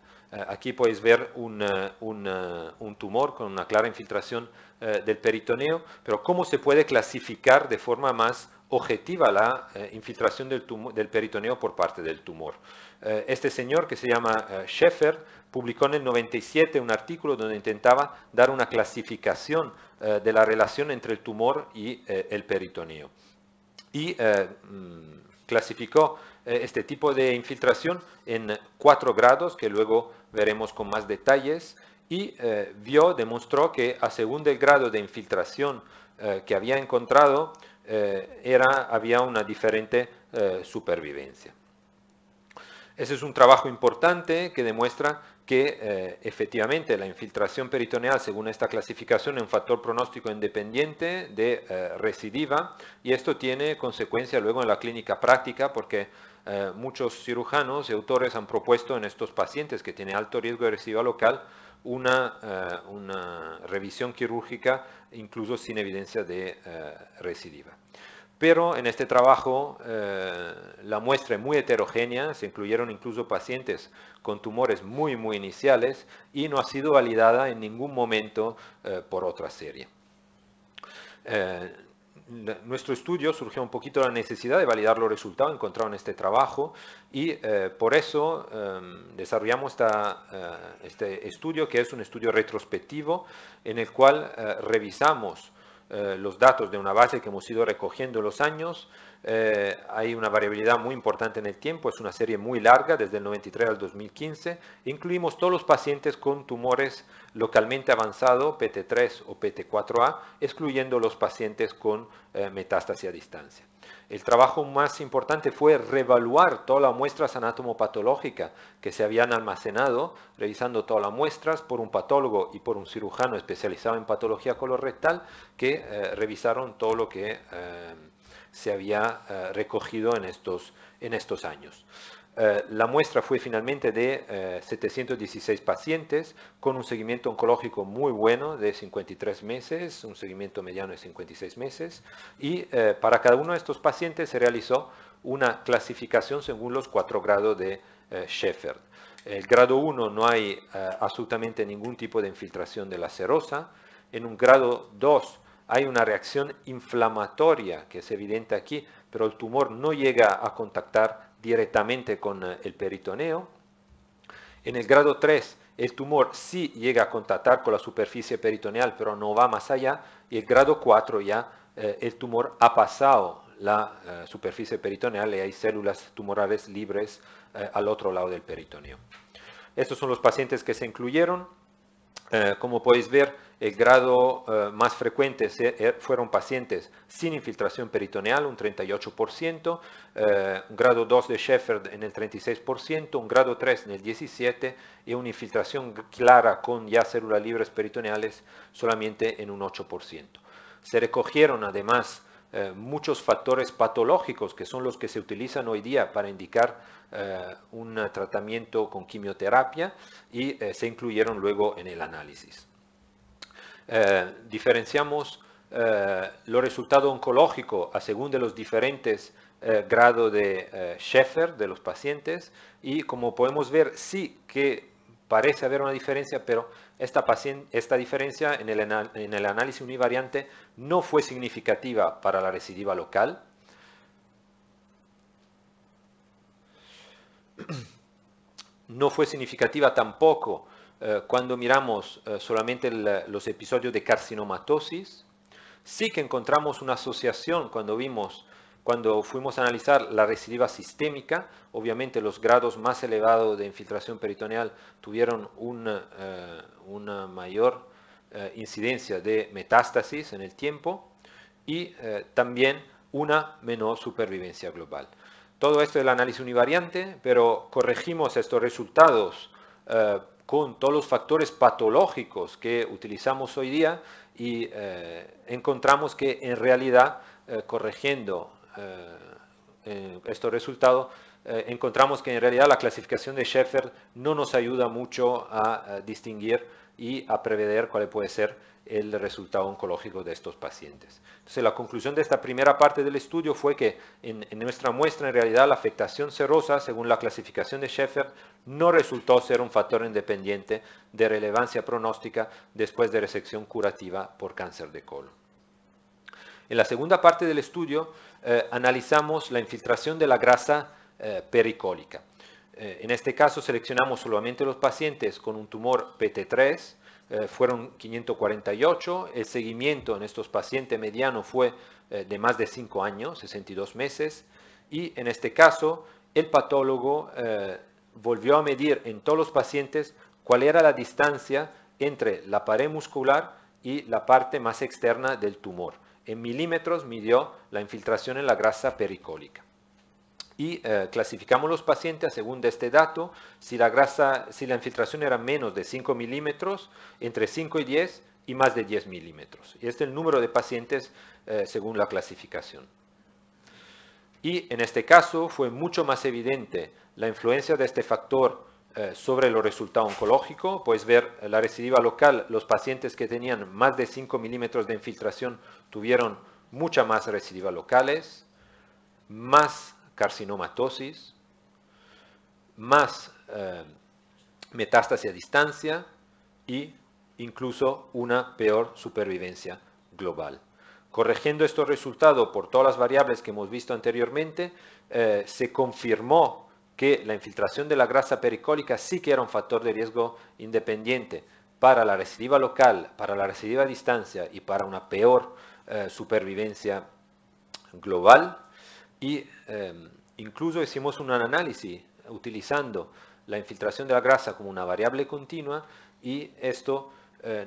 Aquí podéis ver un tumor con una clara infiltración del peritoneo, pero cómo se puede clasificar de forma más objetiva la infiltración del peritoneo por parte del tumor. Este señor, que se llama Schaeffer, publicó en el 97 un artículo donde intentaba dar una clasificación de la relación entre el tumor y el peritoneo. Y clasificó este tipo de infiltración en 4 grados, que luego veremos con más detalles, y demostró que a según el grado de infiltración que había encontrado, había una diferente supervivencia. Ese es un trabajo importante que demuestra que efectivamente la infiltración peritoneal, según esta clasificación, es un factor pronóstico independiente de recidiva, y esto tiene consecuencia luego en la clínica práctica, porque muchos cirujanos y autores han propuesto en estos pacientes que tienen alto riesgo de recidiva local una revisión quirúrgica incluso sin evidencia de recidiva. Pero en este trabajo la muestra es muy heterogénea, se incluyeron incluso pacientes con tumores muy iniciales y no ha sido validada en ningún momento por otra serie. Nuestro estudio surgió un poquito la necesidad de validar los resultados encontrados en este trabajo, y por eso desarrollamos este estudio, que es un estudio retrospectivo en el cual revisamos los datos de una base que hemos ido recogiendo en los años. Hay una variabilidad muy importante en el tiempo, es una serie muy larga, desde el 93 al 2015. Incluimos todos los pacientes con tumores localmente avanzados, PT3 o PT4A, excluyendo los pacientes con metástasis a distancia. El trabajo más importante fue reevaluar todas las muestras anatomopatológicas que se habían almacenado, revisando todas las muestras por un patólogo y por un cirujano especializado en patología colorectal, que revisaron todo lo que se había recogido en estos años. La muestra fue finalmente de 716 pacientes con un seguimiento oncológico muy bueno de 53 meses, un seguimiento mediano de 56 meses, y para cada uno de estos pacientes se realizó una clasificación según los 4 grados de Schaeffer. El grado 1 no hay absolutamente ningún tipo de infiltración de la serosa. En un grado 2 hay una reacción inflamatoria que es evidente aquí, pero el tumor no llega a contactar directamente con el peritoneo. En el grado 3, el tumor sí llega a contactar con la superficie peritoneal, pero no va más allá. Y el grado 4 ya el tumor ha pasado la superficie peritoneal y hay células tumorales libres al otro lado del peritoneo. Estos son los pacientes que se incluyeron. Como podéis ver, el grado más frecuente fueron pacientes sin infiltración peritoneal, un 38%, un grado 2 de Schaeffer en el 36%, un grado 3 en el 17% y una infiltración clara con ya células libres peritoneales solamente en un 8%. Se recogieron además muchos factores patológicos que son los que se utilizan hoy día para indicar un tratamiento con quimioterapia, y se incluyeron luego en el análisis. Diferenciamos los resultados oncológicos a según de los diferentes grados de Schaeffer de los pacientes, y como podemos ver sí que parece haber una diferencia, pero esta diferencia en el análisis univariante no fue significativa para la recidiva local. No fue significativa tampoco cuando miramos solamente los episodios de carcinomatosis. Sí que encontramos una asociación cuando fuimos a analizar la recidiva sistémica. Obviamente los grados más elevados de infiltración peritoneal tuvieron una mayor incidencia de metástasis en el tiempo, y también una menor supervivencia global. Todo esto es el análisis univariante, pero corregimos estos resultados con todos los factores patológicos que utilizamos hoy día y encontramos que en realidad, corrigiendo estos resultados, encontramos que en realidad la clasificación de Schaeffer no nos ayuda mucho a distinguir y a prever cuál puede ser el resultado oncológico de estos pacientes. Entonces, la conclusión de esta primera parte del estudio fue que en nuestra muestra, en realidad, la afectación serosa, según la clasificación de Schaeffer, no resultó ser un factor independiente de relevancia pronóstica después de resección curativa por cáncer de colon. En la segunda parte del estudio, analizamos la infiltración de la grasa pericólica. En este caso, seleccionamos solamente los pacientes con un tumor PT3, fueron 548, el seguimiento en estos pacientes mediano fue de más de 5 años, 62 meses, y en este caso el patólogo volvió a medir en todos los pacientes cuál era la distancia entre la pared muscular y la parte más externa del tumor. En milímetros midió la infiltración en la grasa pericólica. Y clasificamos los pacientes según de este dato, si la infiltración era menos de 5 milímetros, entre 5 y 10 y más de 10 milímetros. Y este es el número de pacientes según la clasificación. Y en este caso fue mucho más evidente la influencia de este factor sobre los resultados oncológicos. Puedes ver la recidiva local, los pacientes que tenían más de 5 milímetros de infiltración tuvieron muchas más recidivas locales, más carcinomatosis, más metástasis a distancia e incluso una peor supervivencia global. Corrigiendo estos resultados por todas las variables que hemos visto anteriormente, se confirmó que la infiltración de la grasa pericólica sí que era un factor de riesgo independiente para la recidiva local, para la recidiva a distancia y para una peor supervivencia global. Y incluso hicimos un análisis utilizando la infiltración de la grasa como una variable continua y esto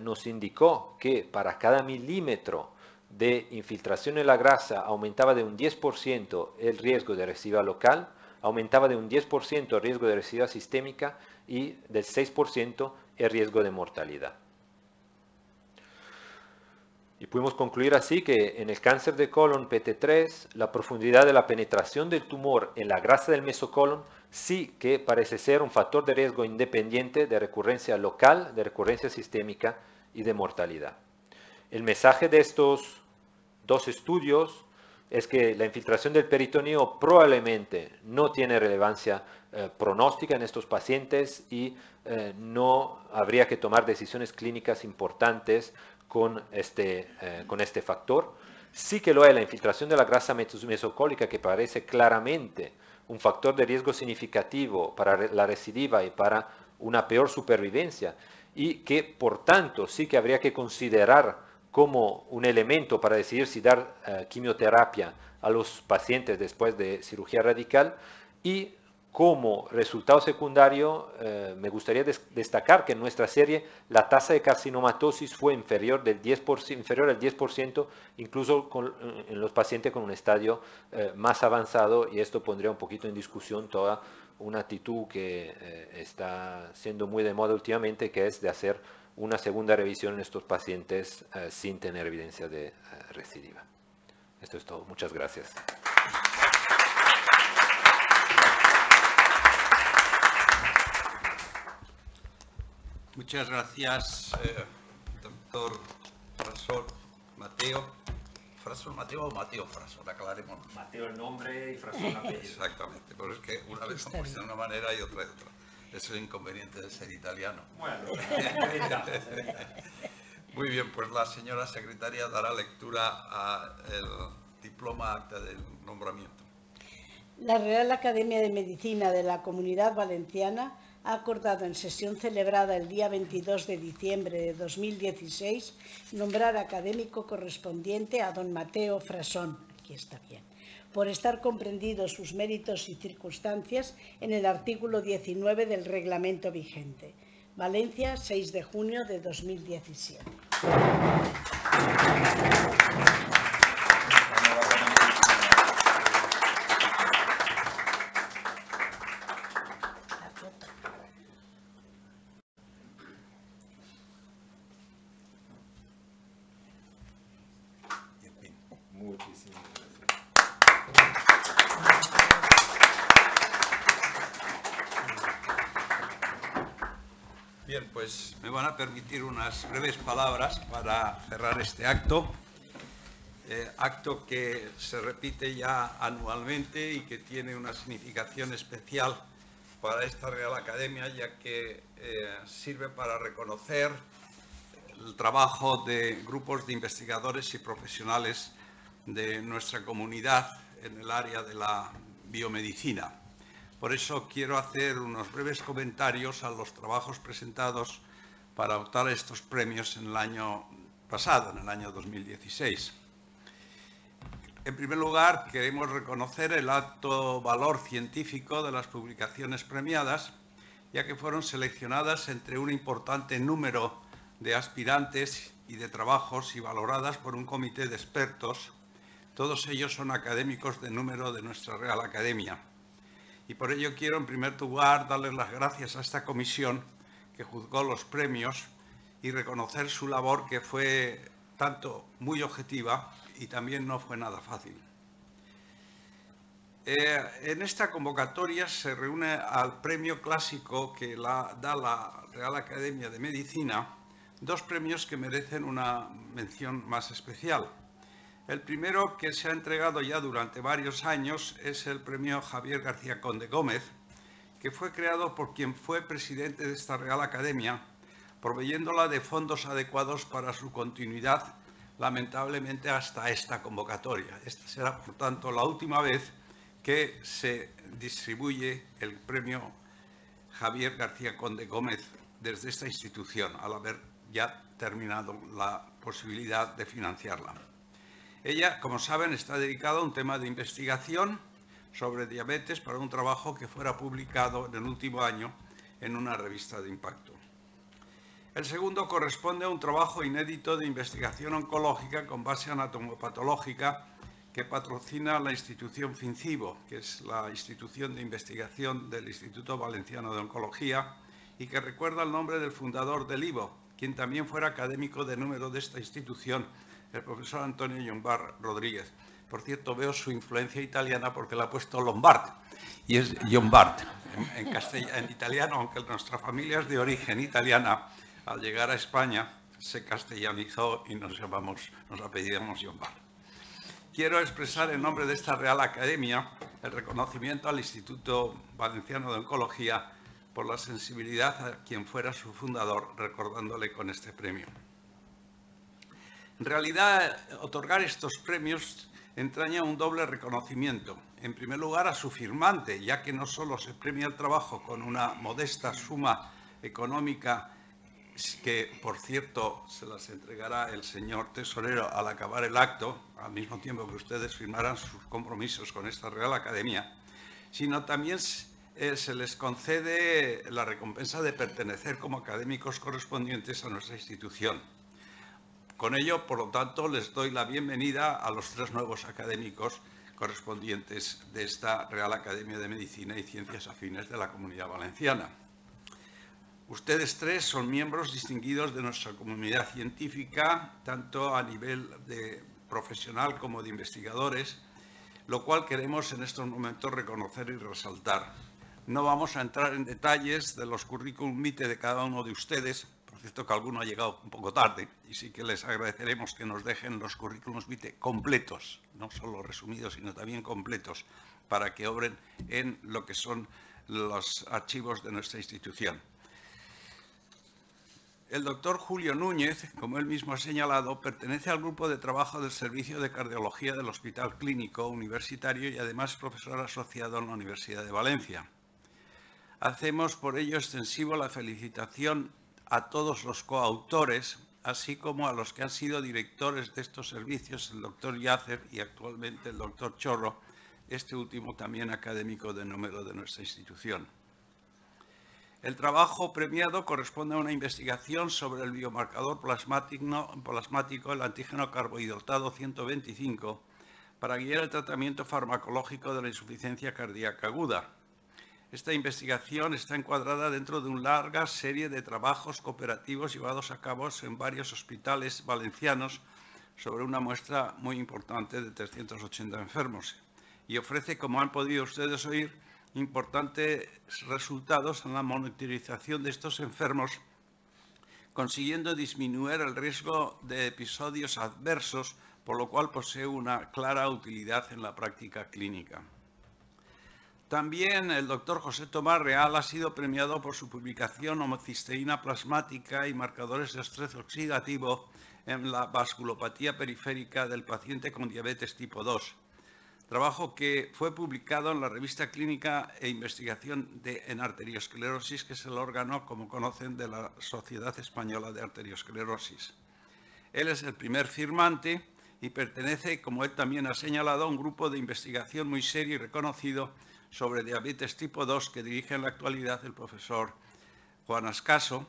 nos indicó que para cada milímetro de infiltración en la grasa aumentaba de un 10% el riesgo de recidiva local, aumentaba de un 10% el riesgo de recidiva sistémica y del 6% el riesgo de mortalidad. Y pudimos concluir así que en el cáncer de colon PT3, la profundidad de la penetración del tumor en la grasa del mesocolon sí que parece ser un factor de riesgo independiente de recurrencia local, de recurrencia sistémica y de mortalidad. El mensaje de estos dos estudios es que la infiltración del peritoneo probablemente no tiene relevancia pronóstica en estos pacientes y no habría que tomar decisiones clínicas importantes con este factor. Sí que lo es la infiltración de la grasa mesocólica, que parece claramente un factor de riesgo significativo para la recidiva y para una peor supervivencia, y que por tanto sí que habría que considerar como un elemento para decidir si dar quimioterapia a los pacientes después de cirugía radical. Y como resultado secundario, me gustaría destacar que en nuestra serie la tasa de carcinomatosis fue inferior al 10%, incluso en los pacientes con un estadio más avanzado, y esto pondría un poquito en discusión toda una actitud que está siendo muy de moda últimamente, que es de hacer una segunda revisión en estos pacientes sin tener evidencia de recidiva. Esto es todo. Muchas gracias. Muchas gracias, doctor Frasón Mateo. ¿Frasón Mateo o Mateo Frasón? Aclaremos. Mateo el nombre y Frasón el apellido. Exactamente, pero es que una vez son de una manera y otra de otra. Es el inconveniente de ser italiano. Bueno, muy bien, pues la señora secretaria dará lectura al diploma acta del nombramiento. La Real Academia de Medicina de la Comunidad Valenciana ha acordado en sesión celebrada el día 22 de diciembre de 2016 nombrar académico correspondiente a don Mateo Frasón, aquí está bien, por estar comprendidos sus méritos y circunstancias en el artículo 19 del reglamento vigente. Valencia, 6 de junio de 2017. pues me van a permitir unas breves palabras para cerrar este acto. Acto que se repite ya anualmente y que tiene una significación especial para esta Real Academia, ya que sirve para reconocer el trabajo de grupos de investigadores y profesionales de nuestra comunidad en el área de la biomedicina. Por eso quiero hacer unos breves comentarios a los trabajos presentados para optar a estos premios en el año pasado, en el año 2016. En primer lugar, queremos reconocer el alto valor científico de las publicaciones premiadas, ya que fueron seleccionadas entre un importante número de aspirantes y de trabajos y valoradas por un comité de expertos. Todos ellos son académicos de número de nuestra Real Academia. Y por ello quiero, en primer lugar, darles las gracias a esta comisión que juzgó los premios y reconocer su labor, que fue tanto muy objetiva y también no fue nada fácil. En esta convocatoria se reúne al premio clásico que da la Real Academia de Medicina, dos premios que merecen una mención más especial. El primero, que se ha entregado ya durante varios años, es el premio Javier García Conde Gómez, que fue creado por quien fue presidente de esta Real Academia, proveyéndola de fondos adecuados para su continuidad, lamentablemente hasta esta convocatoria. Esta será, por tanto, la última vez que se distribuye el premio Javier García Conde Gómez desde esta institución, al haber ya terminado la posibilidad de financiarla. Ella, como saben, está dedicada a un tema de investigación sobre diabetes para un trabajo que fuera publicado en el último año en una revista de impacto. El segundo corresponde a un trabajo inédito de investigación oncológica con base anatomopatológica que patrocina la institución FINCIBO, que es la institución de investigación del Instituto Valenciano de Oncología, y que recuerda el nombre del fundador del IVO, quien también fuera académico de número de esta institución, el profesor Antonio Llombart Rodríguez. Por cierto, veo su influencia italiana porque le ha puesto Lombard, y es Llombart en italiano, aunque nuestra familia es de origen italiana. Al llegar a España se castellanizó y nos apellidamos Llombart. Quiero expresar en nombre de esta Real Academia el reconocimiento al Instituto Valenciano de Oncología por la sensibilidad a quien fuera su fundador, recordándole con este premio. En realidad, otorgar estos premios entraña un doble reconocimiento. En primer lugar, a su firmante, ya que no solo se premia el trabajo con una modesta suma económica, que, por cierto, se las entregará el señor tesorero al acabar el acto, al mismo tiempo que ustedes firmarán sus compromisos con esta Real Academia, sino también se les concede la recompensa de pertenecer como académicos correspondientes a nuestra institución. Con ello, por lo tanto, les doy la bienvenida a los 3 nuevos académicos correspondientes de esta Real Academia de Medicina y Ciencias Afines de la Comunidad Valenciana. Ustedes 3 son miembros distinguidos de nuestra comunidad científica, tanto a nivel de profesional como de investigadores, lo cual queremos en estos momentos reconocer y resaltar. No vamos a entrar en detalles de los currículum vitae de cada uno de ustedes. Por cierto, que alguno ha llegado un poco tarde y sí que les agradeceremos que nos dejen los currículums vitae completos, no solo resumidos, sino también completos, para que obren en lo que son los archivos de nuestra institución. El doctor Julio Núñez, como él mismo ha señalado, pertenece al grupo de trabajo del Servicio de Cardiología del Hospital Clínico Universitario y además es profesor asociado en la Universidad de Valencia. Hacemos por ello extensivo la felicitación a todos los coautores, así como a los que han sido directores de estos servicios, el doctor Yácer y actualmente el doctor Chorro, este último también académico de número de nuestra institución. El trabajo premiado corresponde a una investigación sobre el biomarcador plasmático, el antígeno carbohidratado 125, para guiar el tratamiento farmacológico de la insuficiencia cardíaca aguda. Esta investigación está encuadrada dentro de una larga serie de trabajos cooperativos llevados a cabo en varios hospitales valencianos sobre una muestra muy importante de 380 enfermos y ofrece, como han podido ustedes oír, importantes resultados en la monitorización de estos enfermos consiguiendo disminuir el riesgo de episodios adversos, por lo cual posee una clara utilidad en la práctica clínica. También el doctor José Tomás Real ha sido premiado por su publicación Homocisteína plasmática y marcadores de estrés oxidativo en la vasculopatía periférica del paciente con diabetes tipo 2, trabajo que fue publicado en la revista Clínica e Investigación en Arteriosclerosis, que es el órgano, como conocen, de la Sociedad Española de Arteriosclerosis. Él es el primer firmante y pertenece, como él también ha señalado, a un grupo de investigación muy serio y reconocido sobre diabetes tipo 2 que dirige en la actualidad el profesor Juan Ascaso.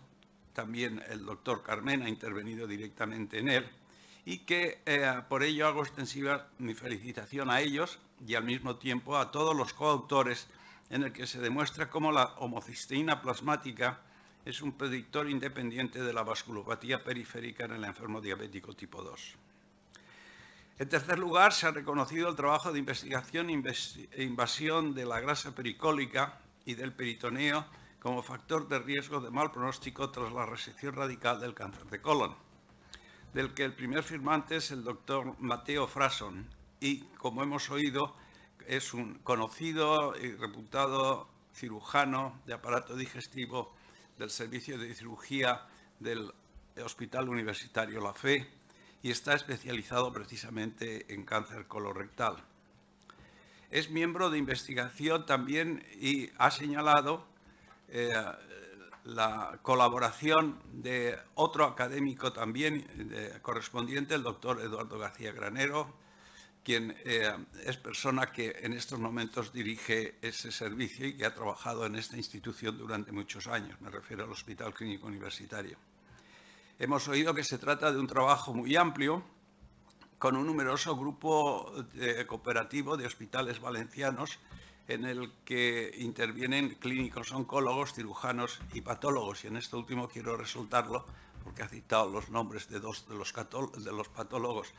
También el doctor Carmen ha intervenido directamente en él y que por ello hago extensiva mi felicitación a ellos y al mismo tiempo a todos los coautores, en el que se demuestra cómo la homocisteína plasmática es un predictor independiente de la vasculopatía periférica en el enfermo diabético tipo 2. En tercer lugar, se ha reconocido el trabajo de investigación e invasión de la grasa pericólica y del peritoneo como factor de riesgo de mal pronóstico tras la resección radical del cáncer de colon, del que el primer firmante es el doctor Mateo Frason y, como hemos oído, es un conocido y reputado cirujano de aparato digestivo del Servicio de Cirugía del Hospital Universitario La Fe, y está especializado precisamente en cáncer colorectal. Es miembro de investigación también y ha señalado la colaboración de otro académico también correspondiente, el doctor Eduardo García Granero, quien es persona que en estos momentos dirige ese servicio y que ha trabajado en esta institución durante muchos años. Me refiero al Hospital Clínico Universitario. Hemos oído que se trata de un trabajo muy amplio, con un numeroso grupo cooperativo de hospitales valencianos, en el que intervienen clínicos oncólogos, cirujanos y patólogos. Y en esto último quiero resaltarlo, porque ha citado los nombres de dos de los patólogos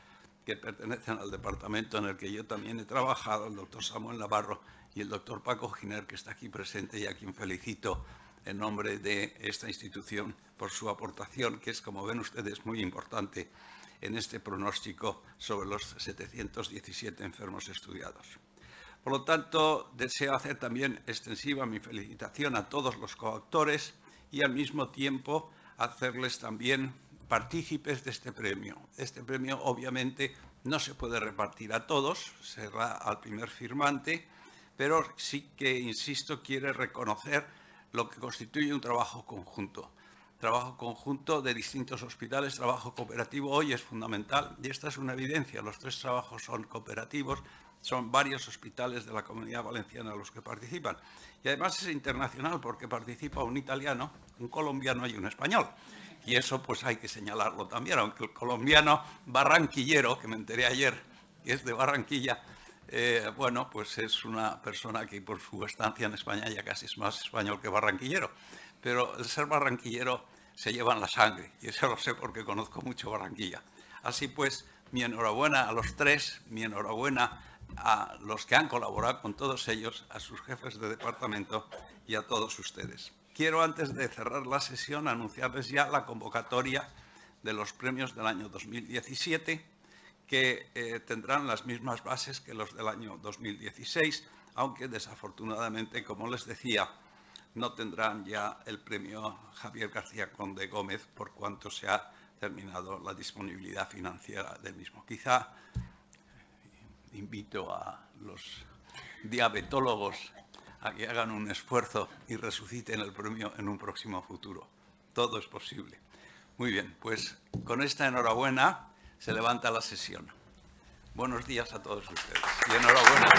que pertenecen al departamento en el que yo también he trabajado, el doctor Samuel Navarro y el doctor Paco Giner, que está aquí presente y a quien felicito en nombre de esta institución por su aportación, que es, como ven ustedes, muy importante en este pronóstico sobre los 717 enfermos estudiados. Por lo tanto, deseo hacer también extensiva mi felicitación a todos los coautores y al mismo tiempo hacerles también partícipes de este premio. Este premio obviamente no se puede repartir a todos, será al primer firmante, pero sí que, insisto, quiere reconocer lo que constituye un trabajo conjunto de distintos hospitales, trabajo cooperativo hoy es fundamental y esta es una evidencia, los tres trabajos son cooperativos, son varios hospitales de la Comunidad Valenciana los que participan y además es internacional porque participa un italiano, un colombiano y un español y eso pues hay que señalarlo también, aunque el colombiano barranquillero, que me enteré ayer, que es de Barranquilla, bueno, pues es una persona que por su estancia en España ya casi es más español que barranquillero. Pero el ser barranquillero se lleva en la sangre, y eso lo sé porque conozco mucho Barranquilla. Así pues, mi enhorabuena a los tres, mi enhorabuena a los que han colaborado con todos ellos, a sus jefes de departamento y a todos ustedes. Quiero, antes de cerrar la sesión, anunciarles ya la convocatoria de los premios del año 2017, que tendrán las mismas bases que los del año 2016, aunque desafortunadamente, como les decía, no tendrán ya el premio Javier García Conde Gómez por cuanto se ha terminado la disponibilidad financiera del mismo. Quizá invito a los diabetólogos a que hagan un esfuerzo y resuciten el premio en un próximo futuro. Todo es posible. Muy bien, pues con esta enhorabuena se levanta la sesión. Buenos días a todos ustedes y enhorabuena.